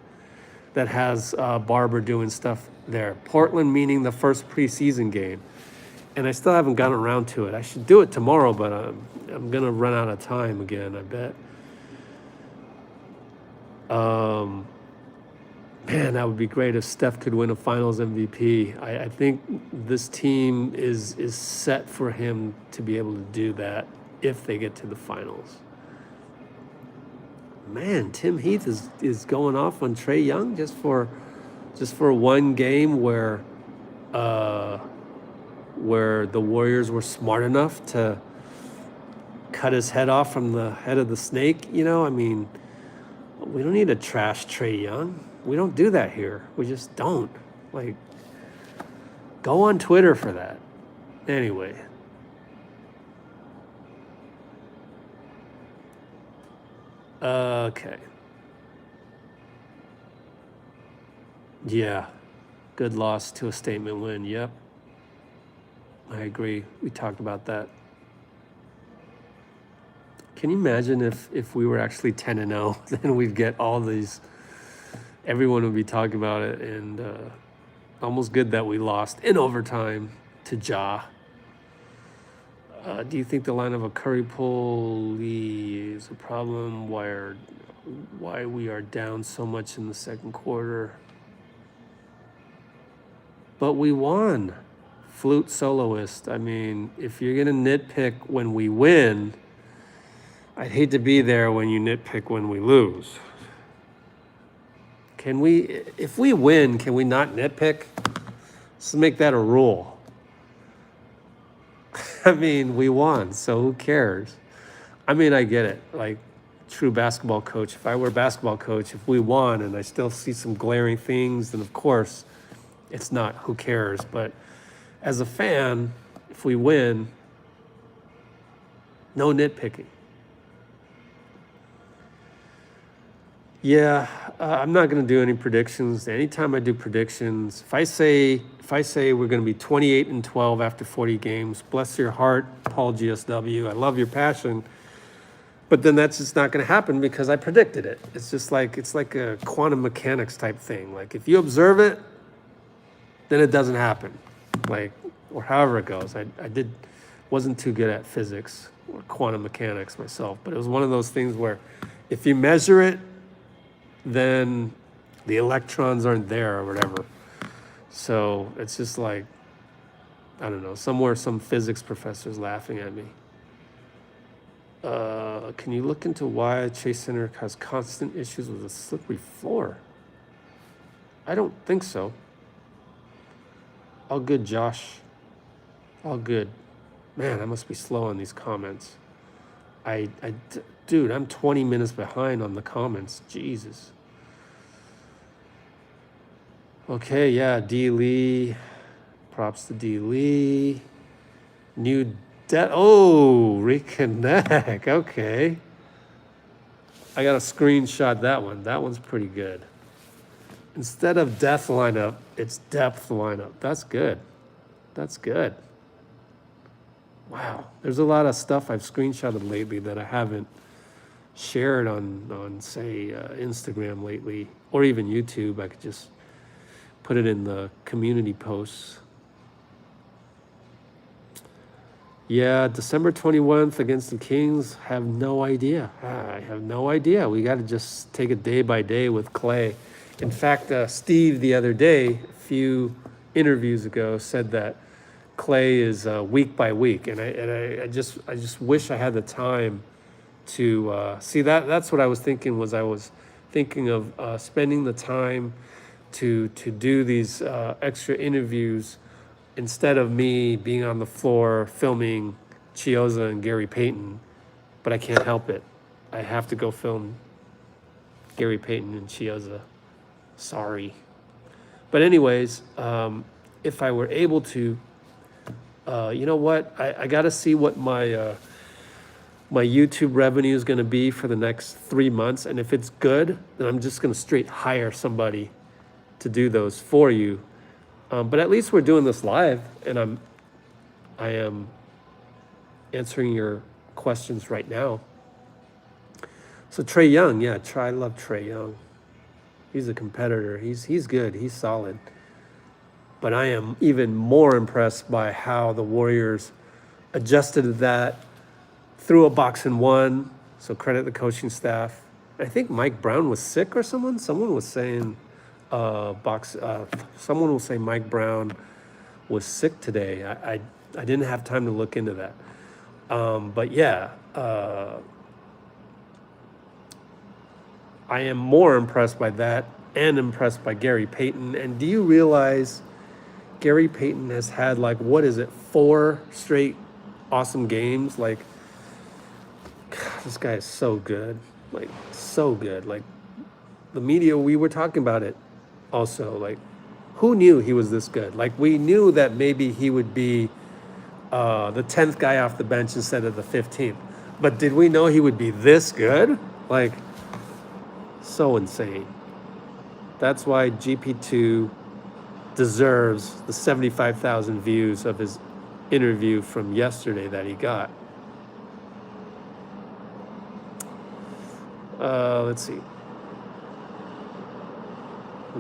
that has Barber doing stuff there. Portland meaning the first preseason game. And I still haven't gotten around to it. I should do it tomorrow, but I'm going to run out of time again, I bet. Man, that would be great if Steph could win a finals MVP. I think this team is set for him to be able to do that if they get to the finals. Man, Tim Heath is going off on Trae Young just for one game where the Warriors were smart enough to cut his head off from the head of the snake. You know, I mean, we don't need to trash Trae Young. We don't do that here. We just don't. Like, go on Twitter for that. Anyway. Okay. Yeah. Good loss to a statement win. Yep. I agree. We talked about that. Can you imagine if we were actually 10-0, then we'd get all these, everyone would be talking about it, and almost good that we lost in overtime to Ja. Do you think the line of a Curry pulley is a problem? Why we are down so much in the second quarter? But we won. Flute soloist. I mean, if you're gonna nitpick when we win, I'd hate to be there when you nitpick when we lose. Can we, if we win, can we not nitpick? Let's make that a rule. I mean, we won, so who cares? I mean, I get it. Like, true basketball coach, if I were a basketball coach, if we won and I still see some glaring things, then of course, it's not, who cares? But as a fan, if we win, no nitpicking. Yeah, I'm not going to do any predictions. Anytime I do predictions, if I say we're going to be 28-12 after 40 games, bless your heart, Paul GSW. I love your passion, but then that's just not going to happen because I predicted it. It's like a quantum mechanics type thing. Like if you observe it, then it doesn't happen. Like, or however it goes. I wasn't too good at physics or quantum mechanics myself, but it was one of those things where if you measure it, then the electrons aren't there or whatever. So it's just like, I don't know, somewhere some physics professor's laughing at me. Can you look into why Chase Center has constant issues with a slippery floor? I don't think so. All good, Josh. All good. Man, I must be slow on these comments. Dude, I'm 20 minutes behind on the comments. Jesus. Okay, yeah, D. Lee. Props to D. Lee. Reconnect. Okay. I got to screenshot that one. That one's pretty good. Instead of death lineup, it's depth lineup. That's good. That's good. Wow. There's a lot of stuff I've screenshotted lately that I haven't shared on say, Instagram lately, or even YouTube. I could just put it in the community posts. Yeah, December 21st against the Kings, have no idea. I have no idea. We got to just take it day by day with Klay. In fact, Steve the other day, a few interviews ago, said that Klay is week by week, and I just wish I had the time to see that. That's what I was thinking. I was thinking of spending the time to do these extra interviews instead of me being on the floor filming Chiozza and Gary Payton, but I can't help it. I have to go film Gary Payton and Chiozza. Sorry. But anyways, if I were able to, you know what? I got to see what my YouTube revenue is going to be for the next 3 months. And if it's good, then I'm just going to straight hire somebody to do those for you. But at least we're doing this live, and I am answering your questions right now. So Trae Young, yeah, I love Trae Young. He's a competitor. He's good. He's solid. But I am even more impressed by how the Warriors adjusted to that, threw a box and won. So credit the coaching staff. I think Mike Brown was sick or someone. Someone was saying someone will say Mike Brown was sick today. I didn't have time to look into that. But yeah, I am more impressed by that and impressed by Gary Payton. And do you realize Gary Payton has had 4 straight awesome games? Like, God, this guy is so good. So good. The media, we were talking about it also. Who knew he was this good? We knew that maybe he would be the 10th guy off the bench instead of the 15th. But did we know he would be this good? So insane. That's why GP2 deserves the 75,000 views of his interview from yesterday that he got. Let's see.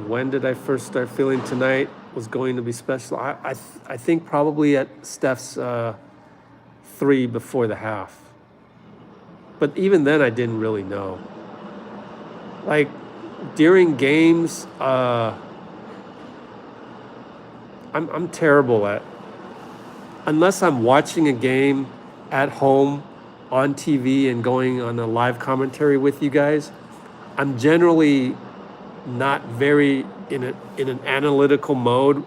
When did I first start feeling tonight was going to be special? I think probably at Steph's 3 before the half. But even then, I didn't really know. Like, during games, I'm terrible at, unless I'm watching a game at home on TV and going on a live commentary with you guys, I'm generally not very in an analytical mode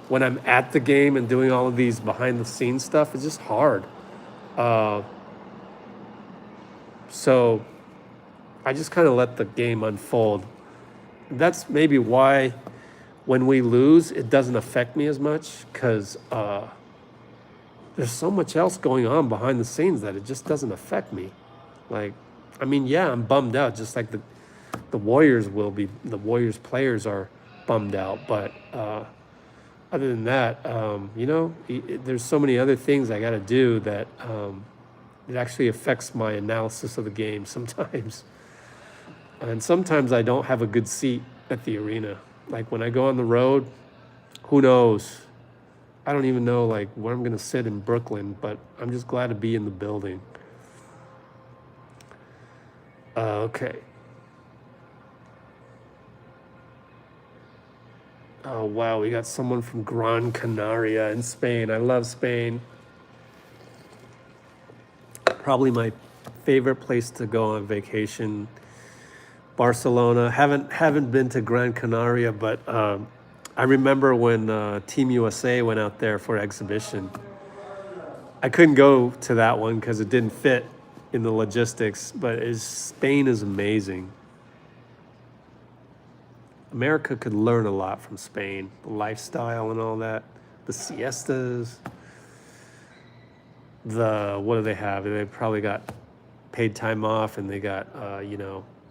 when I'm at the game and doing all of these behind the scenes stuff. It's just hard. So I just kind of let the game unfold. That's maybe why when we lose, it doesn't affect me as much, because there's so much else going on behind the scenes that it just doesn't affect me. Like, I mean, yeah, I'm bummed out, just like the Warriors will be. The Warriors players are bummed out, but other than that, there's so many other things I got to do that it actually affects my analysis of the game sometimes. And sometimes I don't have a good seat at the arena. Like when I go on the road, who knows? I don't even know like where I'm gonna sit in Brooklyn, but I'm just glad to be in the building. Okay. Oh wow, we got someone from Gran Canaria in Spain. I love Spain. Probably my favorite place to go on vacation. Barcelona. Haven't been to Gran Canaria, but I remember when Team USA went out there for exhibition. I couldn't go to that one because it didn't fit in the logistics, but Spain is amazing. America could learn a lot from Spain, the lifestyle and all that, the siestas, what do they have? They probably got paid time off, and they got,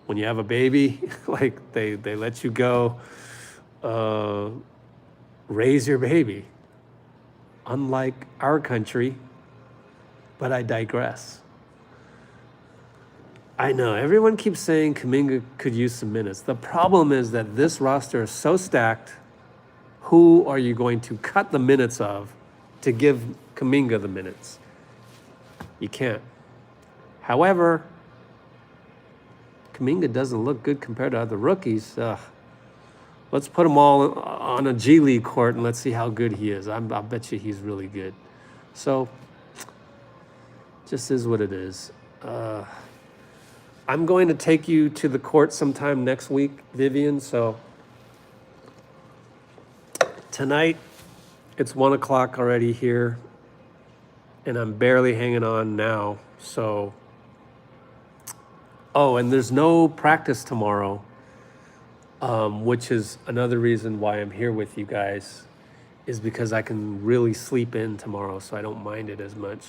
when you have a baby, like they let you go raise your baby. Unlike our country, but I digress. I know, everyone keeps saying Kuminga could use some minutes. The problem is that this roster is so stacked, who are you going to cut the minutes of to give Kuminga the minutes? You can't. However, Kuminga doesn't look good compared to other rookies. Let's put them all on a G League court and let's see how good he is. I'll bet you he's really good. So, just is what it is. I'm going to take you to the court sometime next week, Vivian. So tonight, it's 1 o'clock already here, and I'm barely hanging on now. So, and there's no practice tomorrow, which is another reason why I'm here with you guys, is because I can really sleep in tomorrow, so I don't mind it as much.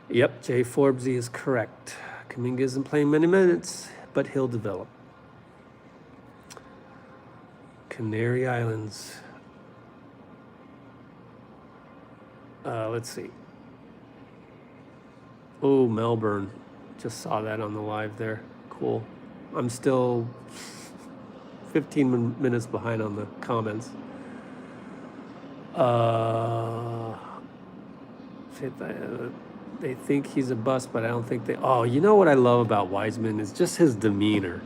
Yep, Jay Forbesy is correct. Kuminga isn't playing many minutes, but he'll develop. Canary Islands. Let's see. Oh, Melbourne. Just saw that on the live there. Cool. I'm still 15 minutes behind on the comments. They think he's a bust, but I don't think they... Oh, you know what I love about Wiseman is just his demeanor.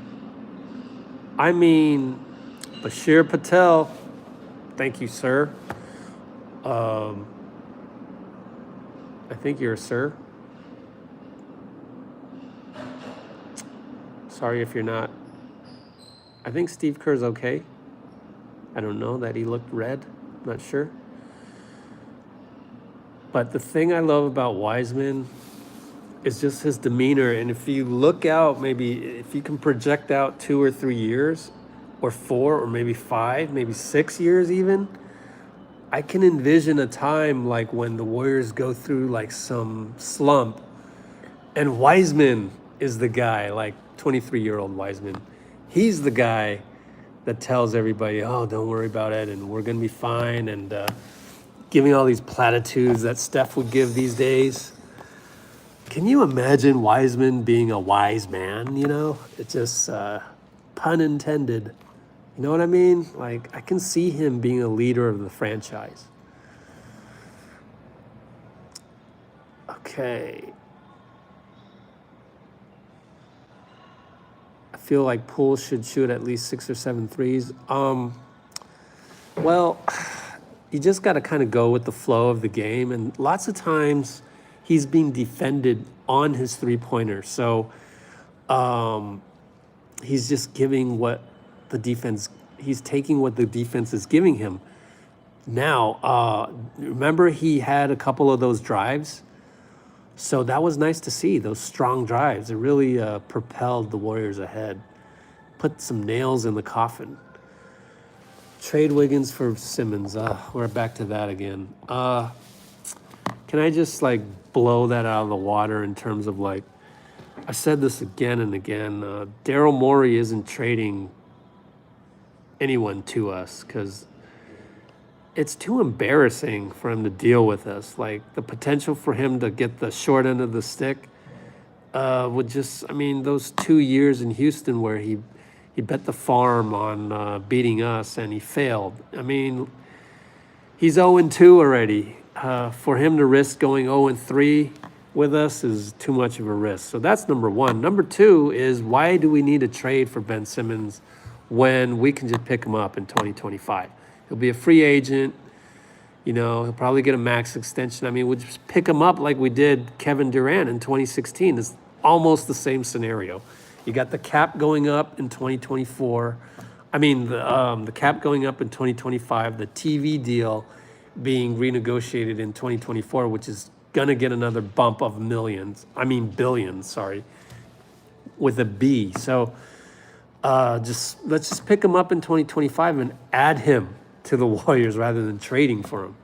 I mean, Bashir Patel, thank you, sir. I think you're a sir. Sorry if you're not. I think Steve Kerr's okay. I don't know that he looked red. I'm not sure. But the thing I love about Wiseman is just his demeanor. And if you look out, maybe if you can project out 2 or 3 years, or 4, or maybe 5, maybe 6 years even, I can envision a time like when the Warriors go through like some slump, and Wiseman is the guy, like 23-year-old Wiseman, He's the guy that tells everybody, oh, don't worry about it, and we're going to be fine, and giving all these platitudes that Steph would give these days. Can you imagine Wiseman being a wise man, you know? It's just pun intended. You know what I mean? Like, I can see him being a leader of the franchise. Okay. I feel like Poole should shoot at least 6 or 7 threes. Well, you just got to kind of go with the flow of the game. And lots of times he's being defended on his three-pointer. So he's just giving what the defense, he's taking what the defense is giving him. Now, remember he had a couple of those drives? So that was nice to see, those strong drives. It really propelled the Warriors ahead, put some nails in the coffin. Trade Wiggins for Simmons. We're back to that again. Can I just like blow that out of the water in terms of like, I said this again and again, Daryl Morey isn't trading anyone to us because it's too embarrassing for him to deal with us. Like the potential for him to get the short end of the stick would just, I mean, those 2 years in Houston where he bet the farm on beating us and he failed. I mean, he's 0-2 already. For him to risk going 0-3 with us is too much of a risk. So that's number one. Number two is, why do we need a trade for Ben Simmons when we can just pick him up in 2025? He'll be a free agent. You know, he'll probably get a max extension. I mean, we'll just pick him up like we did Kevin Durant in 2016. It's almost the same scenario. You got the cap going up in 2024. I mean, the cap going up in 2025, the TV deal being renegotiated in 2024, which is going to get another bump of billions, sorry, with a B. So let's just pick him up in 2025 and add him to the Warriors rather than trading for him.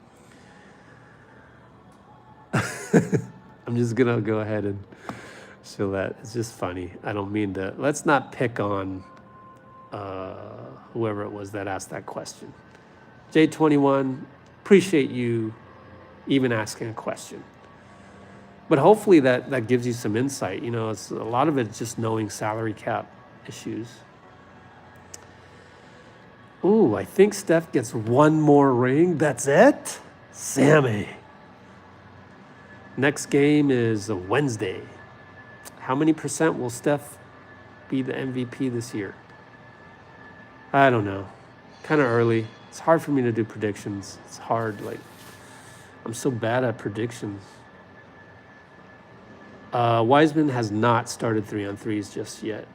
I'm just going to go ahead and show that. It's just funny. I don't mean to. Let's not pick on whoever it was that asked that question. J21, appreciate you even asking a question. But hopefully that gives you some insight. You know, it's a lot of it's just knowing salary cap issues. Ooh, I think Steph gets one more ring. That's it? Sammy. Next game is a Wednesday. How many percent will Steph be the MVP this year? I don't know. Kind of early. It's hard for me to do predictions. It's hard. Like, I'm so bad at predictions. Wiseman has not started 3-on-3s just yet.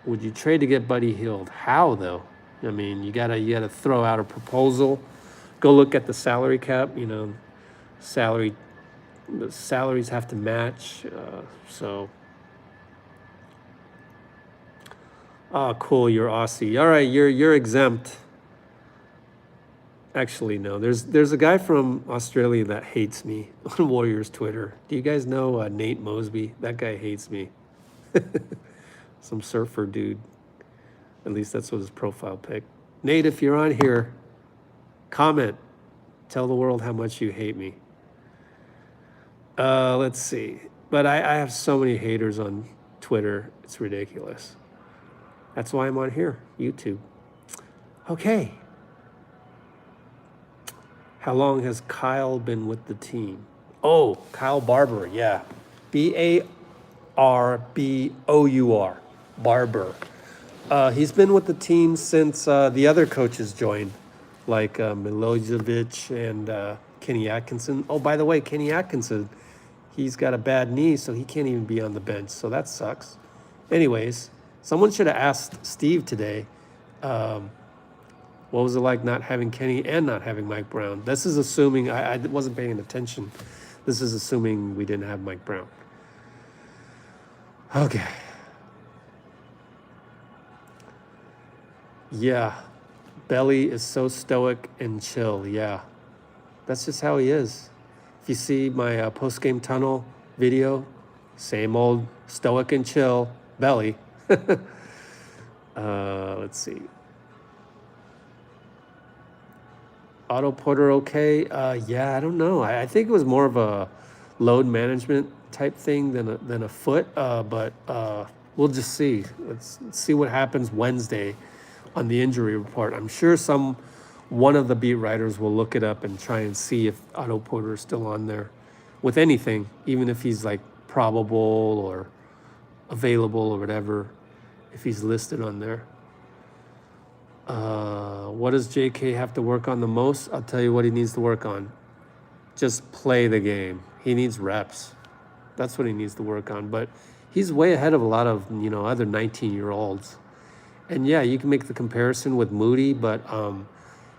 Would you trade to get Buddy Hield? How though? I mean, you gotta throw out a proposal. Go look at the salary cap. You know, the salaries have to match. Oh, cool. You're Aussie. All right, you're exempt. Actually, no. There's a guy from Australia that hates me on Warriors Twitter. Do you guys know Nate Mosby? That guy hates me. Some surfer dude. At least that's what his profile pic. Nate, if you're on here, comment. Tell the world how much you hate me. Let's see. But I have so many haters on Twitter. It's ridiculous. That's why I'm on here, YouTube. Okay. How long has Kyle been with the team? Oh, Kyle Barber, yeah. B-A-R-B-O-U-R, Barber. He's been with the team since the other coaches joined, like Milojevic and Kenny Atkinson. Oh, by the way, Kenny Atkinson, he's got a bad knee, so he can't even be on the bench, so that sucks. Anyways, someone should have asked Steve today, what was it like not having Kenny and not having Mike Brown? This is assuming, I wasn't paying attention. This is assuming we didn't have Mike Brown. Okay. Yeah. Belly is so stoic and chill. Yeah. That's just how he is. If you see my post-game tunnel video, same old stoic and chill Belly. Let's see. Otto Porter, okay. Yeah, I don't know. I think it was more of a load management type thing than a foot. But we'll just see. Let's see what happens Wednesday on the injury report. I'm sure one of the beat writers will look it up and try and see if Otto Porter is still on there with anything, even if he's like probable or available or whatever, if he's listed on there. What does JK have to work on the most? I'll tell you what he needs to work on. Just play the game. He needs reps. That's what he needs to work on. But he's way ahead of a lot of, other 19-year-olds. And yeah, you can make the comparison with Moody, but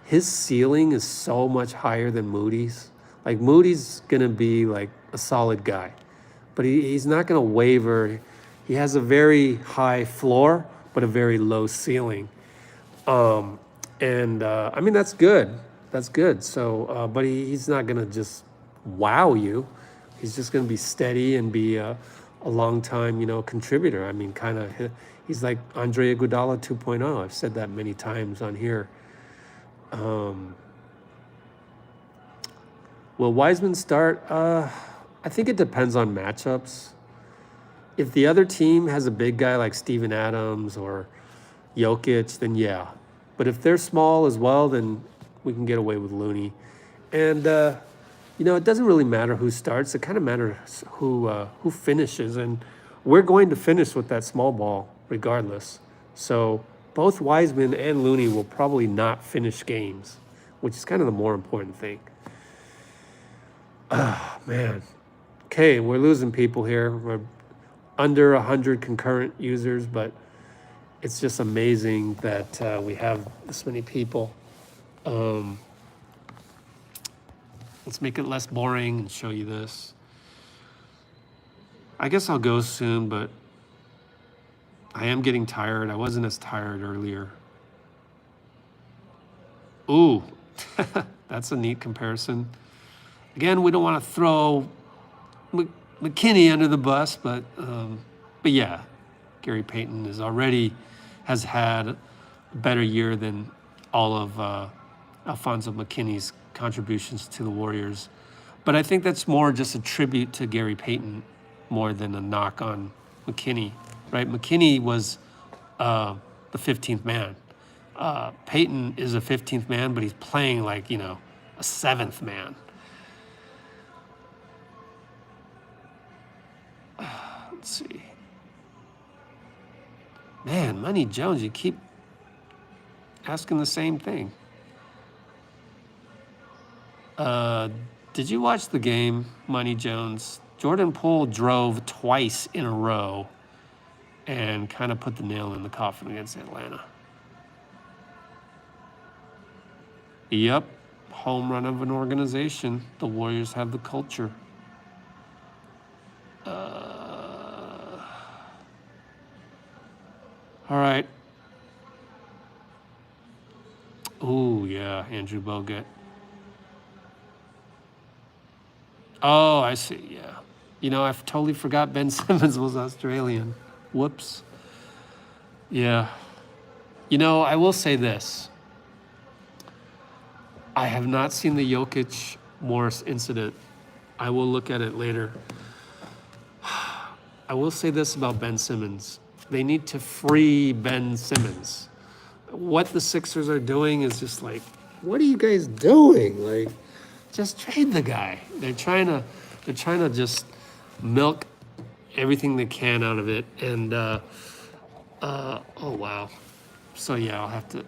his ceiling is so much higher than Moody's. Like Moody's gonna be like a solid guy, but he's not gonna waver. He has a very high floor, but a very low ceiling. I mean, that's good. That's good. So, but he's not going to just wow you. He's just going to be steady and be a long time, contributor. I mean, he's like Andre Iguodala 2.0. I've said that many times on here. Will Wiseman start? I think it depends on matchups. If the other team has a big guy like Steven Adams or Jokic, then yeah. But if they're small as well, then we can get away with Looney. And, it doesn't really matter who starts. It kind of matters who finishes. And we're going to finish with that small ball regardless. So both Wiseman and Looney will probably not finish games, which is kind of the more important thing. Oh, man. Okay, we're losing people here. We're under 100 concurrent users, but it's just amazing that we have this many people. Let's make it less boring and show you this. I guess I'll go soon, but I am getting tired. I wasn't as tired earlier. Ooh, that's a neat comparison. Again, we don't want to throw McKinney under the bus, but yeah, Gary Payton has had a better year than all of Alfonso McKinney's contributions to the Warriors. But I think that's more just a tribute to Gary Payton more than a knock on McKinney, right? McKinney was the 15th man. Payton is a 15th man, but he's playing like, a 7th man. Let's see. Man, Money Jones, you keep asking the same thing. Did you watch the game, Money Jones? Jordan Poole drove twice in a row and kind of put the nail in the coffin against Atlanta. Yep, home run of an organization. The Warriors have the culture. All right. Ooh, yeah, Andrew Bogut. Oh, I see, yeah. I totally forgot Ben Simmons was Australian. Whoops. Yeah. I will say this. I have not seen the Jokic-Morris incident. I will look at it later. I will say this about Ben Simmons. They need to free Ben Simmons. What the Sixers are doing is just like, what are you guys doing? Like, just trade the guy. They're trying to just milk everything they can out of it. And oh wow. So yeah, I'll have to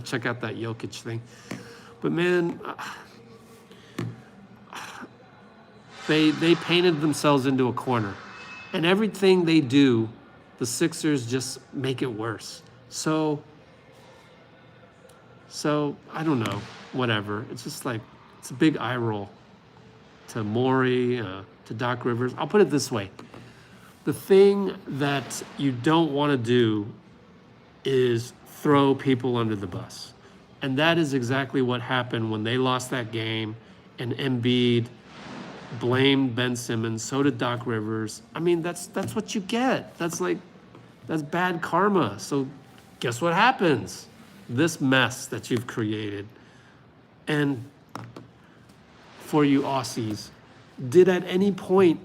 check out that Jokic thing. But man, they painted themselves into a corner, and everything they do, the Sixers just make it worse. So I don't know, whatever. It's just like, it's a big eye roll to Morey, to Doc Rivers. I'll put it this way. The thing that you don't want to do is throw people under the bus. And that is exactly what happened when they lost that game and Embiid blamed Ben Simmons. So did Doc Rivers. I mean, that's what you get. That's like, That's bad karma. So guess what happens? This mess that you've created. And for you Aussies, did at any point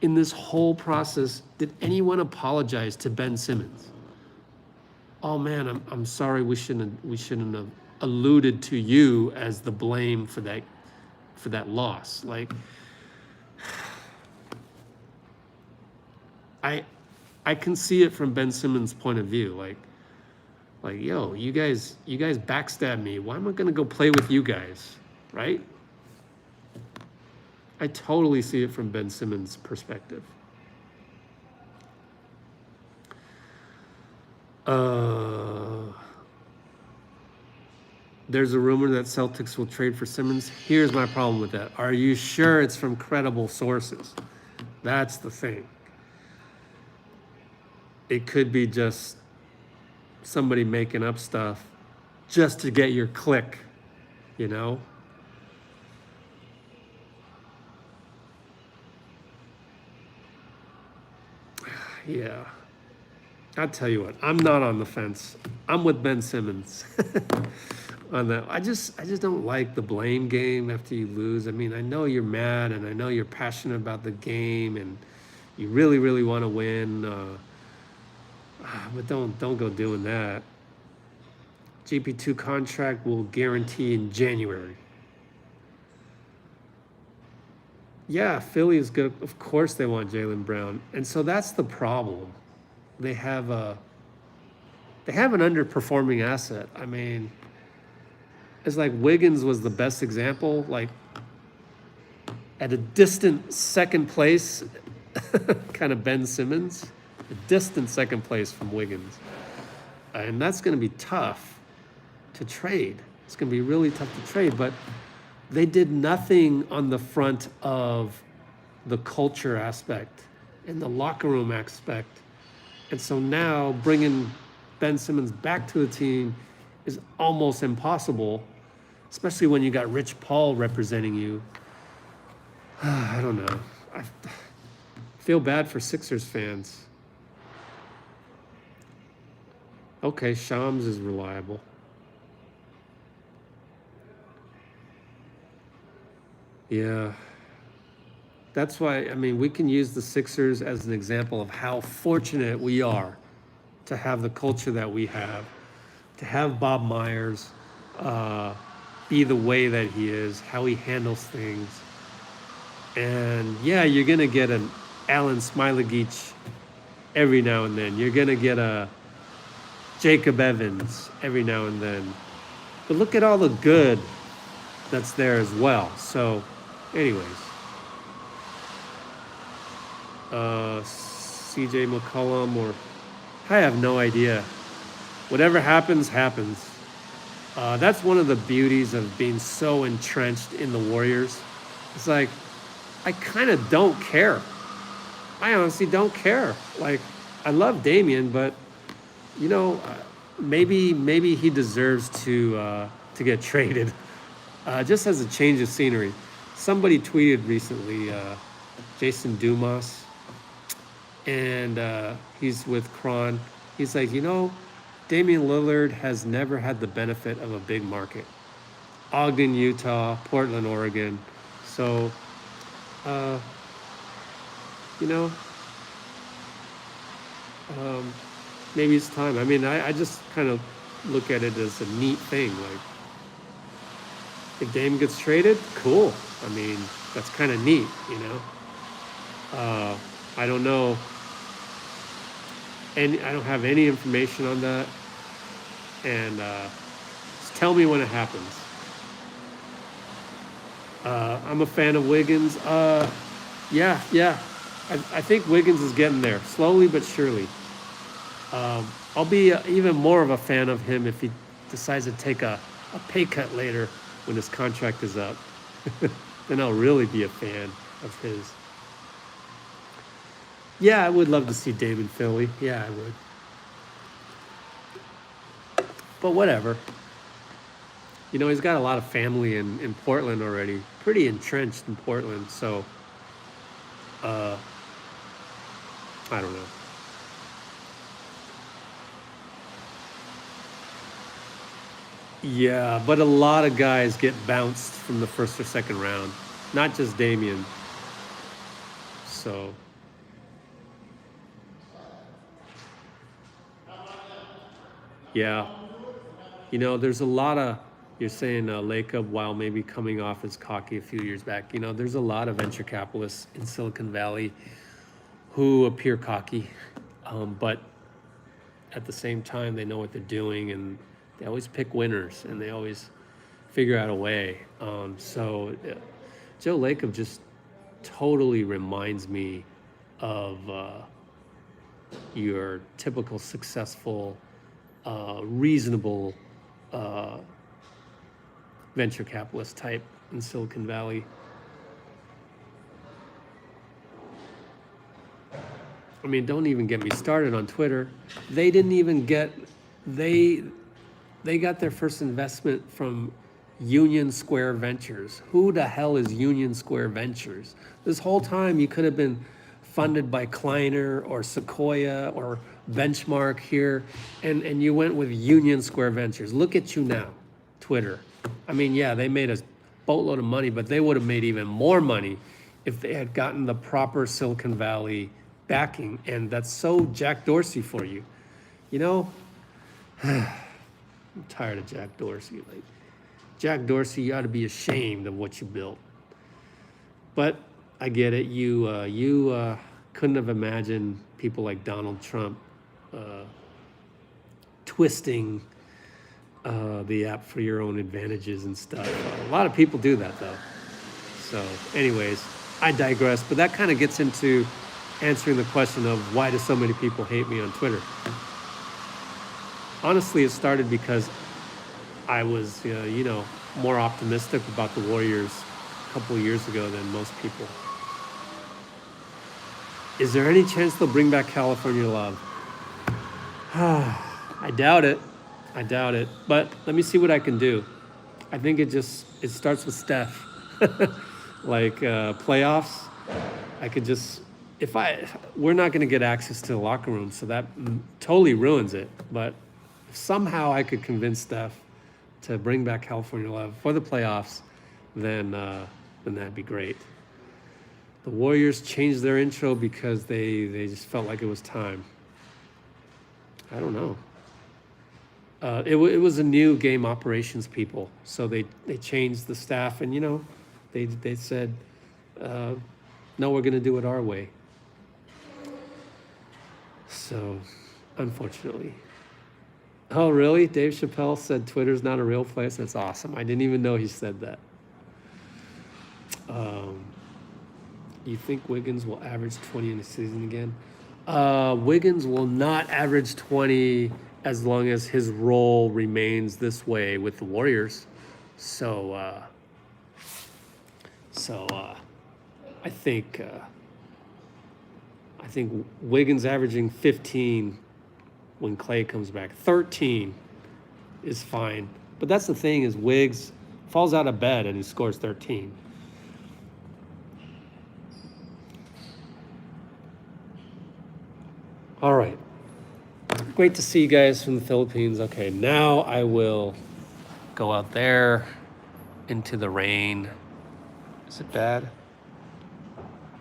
in this whole process, did anyone apologize to Ben Simmons? Oh man, I'm sorry, we shouldn't have alluded to you as the blame for that loss. Like, I can see it from Ben Simmons' point of view. Like, yo, you guys backstab me. Why am I gonna go play with you guys, right? I totally see it from Ben Simmons' perspective. There's a rumor that Celtics will trade for Simmons. Here's my problem with that. Are you sure it's from credible sources? That's the thing. It could be just somebody making up stuff just to get your click, you know? Yeah. I'll tell you what, I'm not on the fence. I'm with Ben Simmons on that. I just don't like the blame game after you lose. I mean, I know you're mad and I know you're passionate about the game and you really, really want to win. But don't go doing that. GP2 contract will guarantee in January. Yeah, Philly is good. Of course they want Jaylen Brown. And so that's the problem. They have an underperforming asset. I mean, it's like Wiggins was the best example, like at a distant second place, kind of Ben Simmons, a distant second place from Wiggins. And that's going to be tough to trade. It's going to be really tough to trade, but they did nothing on the front of the culture aspect and the locker room aspect. And so now bringing Ben Simmons back to the team is almost impossible, especially when you got Rich Paul representing you. I don't know. I feel bad for Sixers fans. Okay, Shams is reliable. Yeah. That's why, I mean, we can use the Sixers as an example of how fortunate we are to have the culture that we have, to have Bob Myers be the way that he is, how he handles things. And yeah, you're going to get an Alan Smailagic every now and then. You're going to get a Jacob Evans every now and then. But look at all the good that's there as well. So anyways. CJ McCollum, or I have no idea. Whatever happens, happens. That's one of the beauties of being so entrenched in the Warriors. It's like, I kind of don't care. I honestly don't care. Like, I love Damian, but you know, maybe he deserves to get traded, just as a change of scenery. Somebody tweeted recently, Jason Dumas, and he's with Kron. He's like, you know, Damian Lillard has never had the benefit of a big market. Ogden, Utah, Portland, Oregon. So, you know, maybe it's time. I mean, I just kind of look at it as a neat thing. Like, if Dame gets traded, cool. I mean, that's kind of neat, you know. I don't know, and I don't have any information on that. And just tell me when it happens. I'm a fan of Wiggins. Yeah. I think Wiggins is getting there, slowly but surely. I'll be even more of a fan of him if he decides to take a pay cut later when his contract is up. Then I'll really be a fan of his. Yeah, I would love to see Dame in Philly. Yeah, I would. But whatever. You know, he's got a lot of family in Portland already. Pretty entrenched in Portland, so I don't know. Yeah, but a lot of guys get bounced from the first or second round, not just Damian. So, yeah, there's a lot of, you're saying Lacob, while maybe coming off as cocky a few years back, there's a lot of venture capitalists in Silicon Valley who appear cocky, but at the same time, they know what they're doing, and they always pick winners, and they always figure out a way. Joe Lacob just totally reminds me of your typical successful, reasonable venture capitalist type in Silicon Valley. I mean, don't even get me started on Twitter. They didn't even get, they got their first investment from Union Square Ventures. Who the hell is Union Square Ventures? This whole time you could have been funded by Kleiner or Sequoia or Benchmark here, and you went with Union Square Ventures. Look at you now, Twitter. I mean, yeah, they made a boatload of money, but they would have made even more money if they had gotten the proper Silicon Valley backing, and that's so Jack Dorsey for you. I'm tired of Jack Dorsey. Like, Jack Dorsey, you ought to be ashamed of what you built. But I get it. You couldn't have imagined people like Donald Trump twisting the app for your own advantages and stuff. A lot of people do that, though. So, anyways, I digress. But that kind of gets into answering the question of why do so many people hate me on Twitter. Honestly, it started because I was, more optimistic about the Warriors a couple of years ago than most people. Is there any chance they'll bring back California Love? I doubt it. But let me see what I can do. I think it starts with Steph. Like playoffs, I could just, we're not going to get access to the locker room, so that totally ruins it. But if somehow I could convince Steph to bring back California Love for the playoffs, then that'd be great. The Warriors changed their intro because they just felt like it was time. I don't know. It was a new game operations people, so they changed the staff, and they said, no, we're going to do it our way. So, unfortunately. Oh, really? Dave Chappelle said Twitter's not a real place? That's awesome. I didn't even know he said that. You think Wiggins will average 20 in the season again? Wiggins will not average 20 as long as his role remains this way with the Warriors. So I think Wiggins averaging 15 when Klay comes back. 13 is fine. But that's the thing, is Wiggs falls out of bed and he scores 13. All right. Great to see you guys from the Philippines. Okay, now I will go out there into the rain. Is it bad?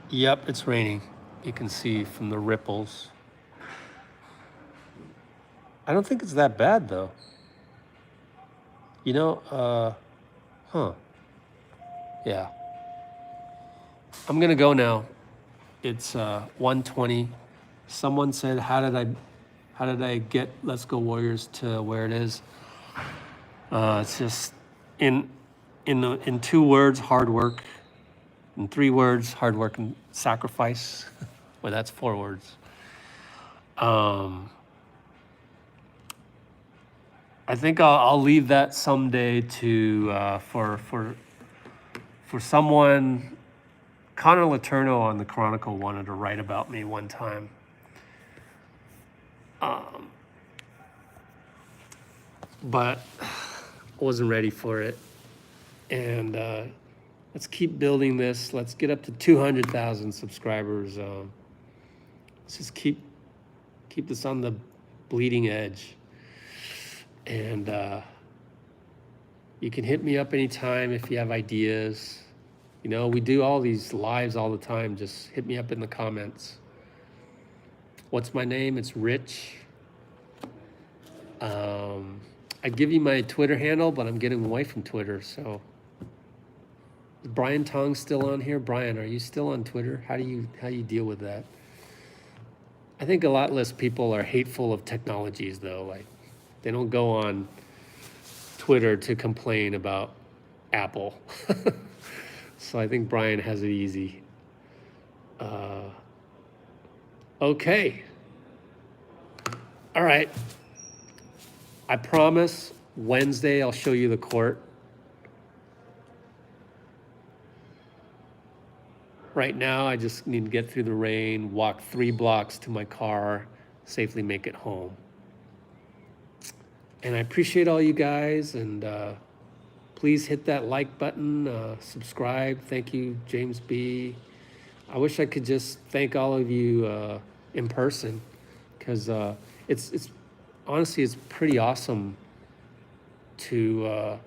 Yep, it's raining. You can see from the ripples. I don't think it's that bad, though. Yeah. I'm going to go now. It's 1:20. Someone said, how did I get Let's Go Warriors to where it is? It's just in 2 words, hard work. In 3 words, hard work and sacrifice. Well, that's 4 words. I think I'll leave that someday to for someone. Connor Letourneau on the Chronicle wanted to write about me one time. But I wasn't ready for it. And let's keep building this. Let's get up to 200,000 subscribers. Let's just keep this on the bleeding edge. And You can hit me up anytime if you have ideas. You know, we do all these lives all the time. Just hit me up in the comments. What's my name? It's Rich. I'd give you my Twitter handle, but I'm getting away from Twitter, so. Is Brian Tong still on here? Brian, are you still on Twitter? How do you deal with that? I think a lot less people are hateful of technologies, though. Like, they don't go on Twitter to complain about Apple. So I think Brian has it easy. Okay. All right. I promise Wednesday I'll show you the court. Right now, I just need to get through the rain, walk 3 blocks to my car, safely make it home. And I appreciate all you guys, and please hit that like button, subscribe. Thank you, James B. I wish I could just thank all of you in person, because it's honestly, it's pretty awesome to,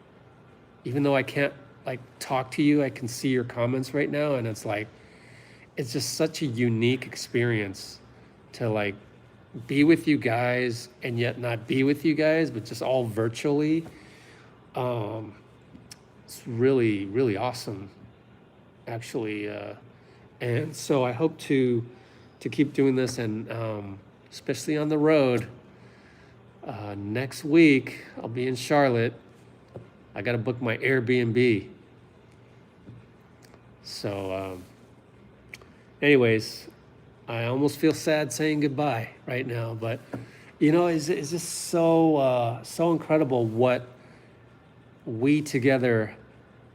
even though I can't like talk to you, I can see your comments right now, and it's like, it's just such a unique experience to like be with you guys and yet not be with you guys, but just all virtually. It's really, really awesome, actually. And so I hope to keep doing this, and especially on the road. Next week, I'll be in Charlotte. I got to book my Airbnb. So, anyways, I almost feel sad saying goodbye right now, but you know, it's just so incredible what we together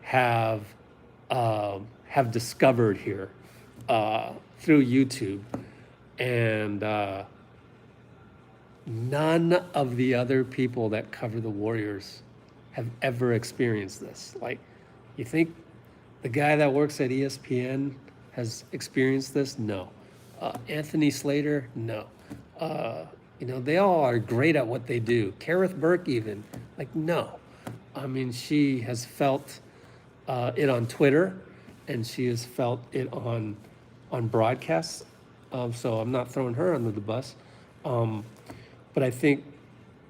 have discovered here through YouTube, and none of the other people that cover the Warriors have ever experienced this. Like, you think the guy that works at ESPN has experienced this? No. Anthony Slater? No. You know, they all are great at what they do. Kareth Burke even, like, no. I mean, she has felt it on Twitter, and she has felt it on broadcasts. So I'm not throwing her under the bus. But I think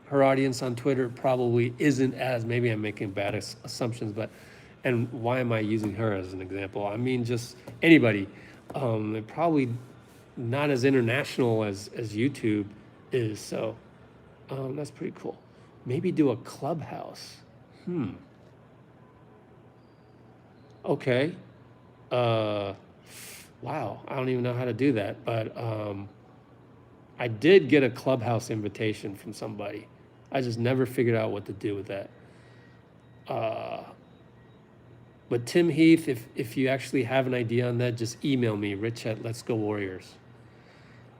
her audience on Twitter probably isn't as, maybe I'm making bad assumptions, but, and why am I using her as an example? I mean, just anybody. They're probably not as international as YouTube is, so that's pretty cool. Maybe do a clubhouse. Okay. Wow, I don't even know how to do that, but I did get a clubhouse invitation from somebody. I just never figured out what to do with that. But Tim Heath, if you actually have an idea on that, just email me, Rich at LetsGoWarriors.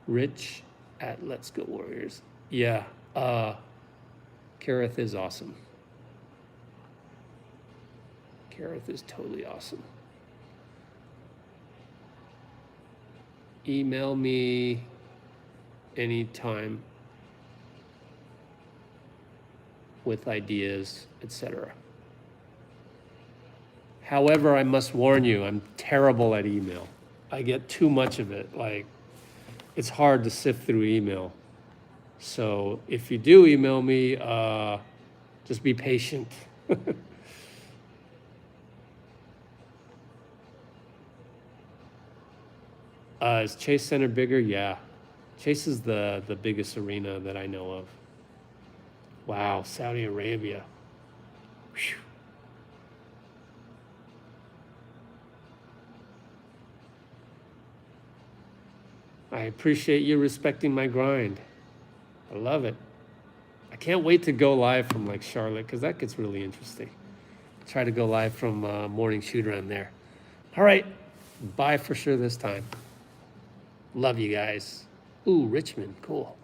Rich at LetsGoWarriors. Yeah, Kareth is awesome. Kareth is totally awesome. Email me anytime with ideas, etc. However, I must warn you, I'm terrible at email. I get too much of it. Like, it's hard to sift through email. So if you do email me, just be patient. Is Chase Center bigger? Yeah. Chase is the biggest arena that I know of. Wow, Saudi Arabia. Whew. I appreciate you respecting my grind. I love it. I can't wait to go live from like Charlotte, because that gets really interesting. Try to go live from morning shoot around there. All right, bye for sure this time. Love you guys. Ooh, Richmond, cool.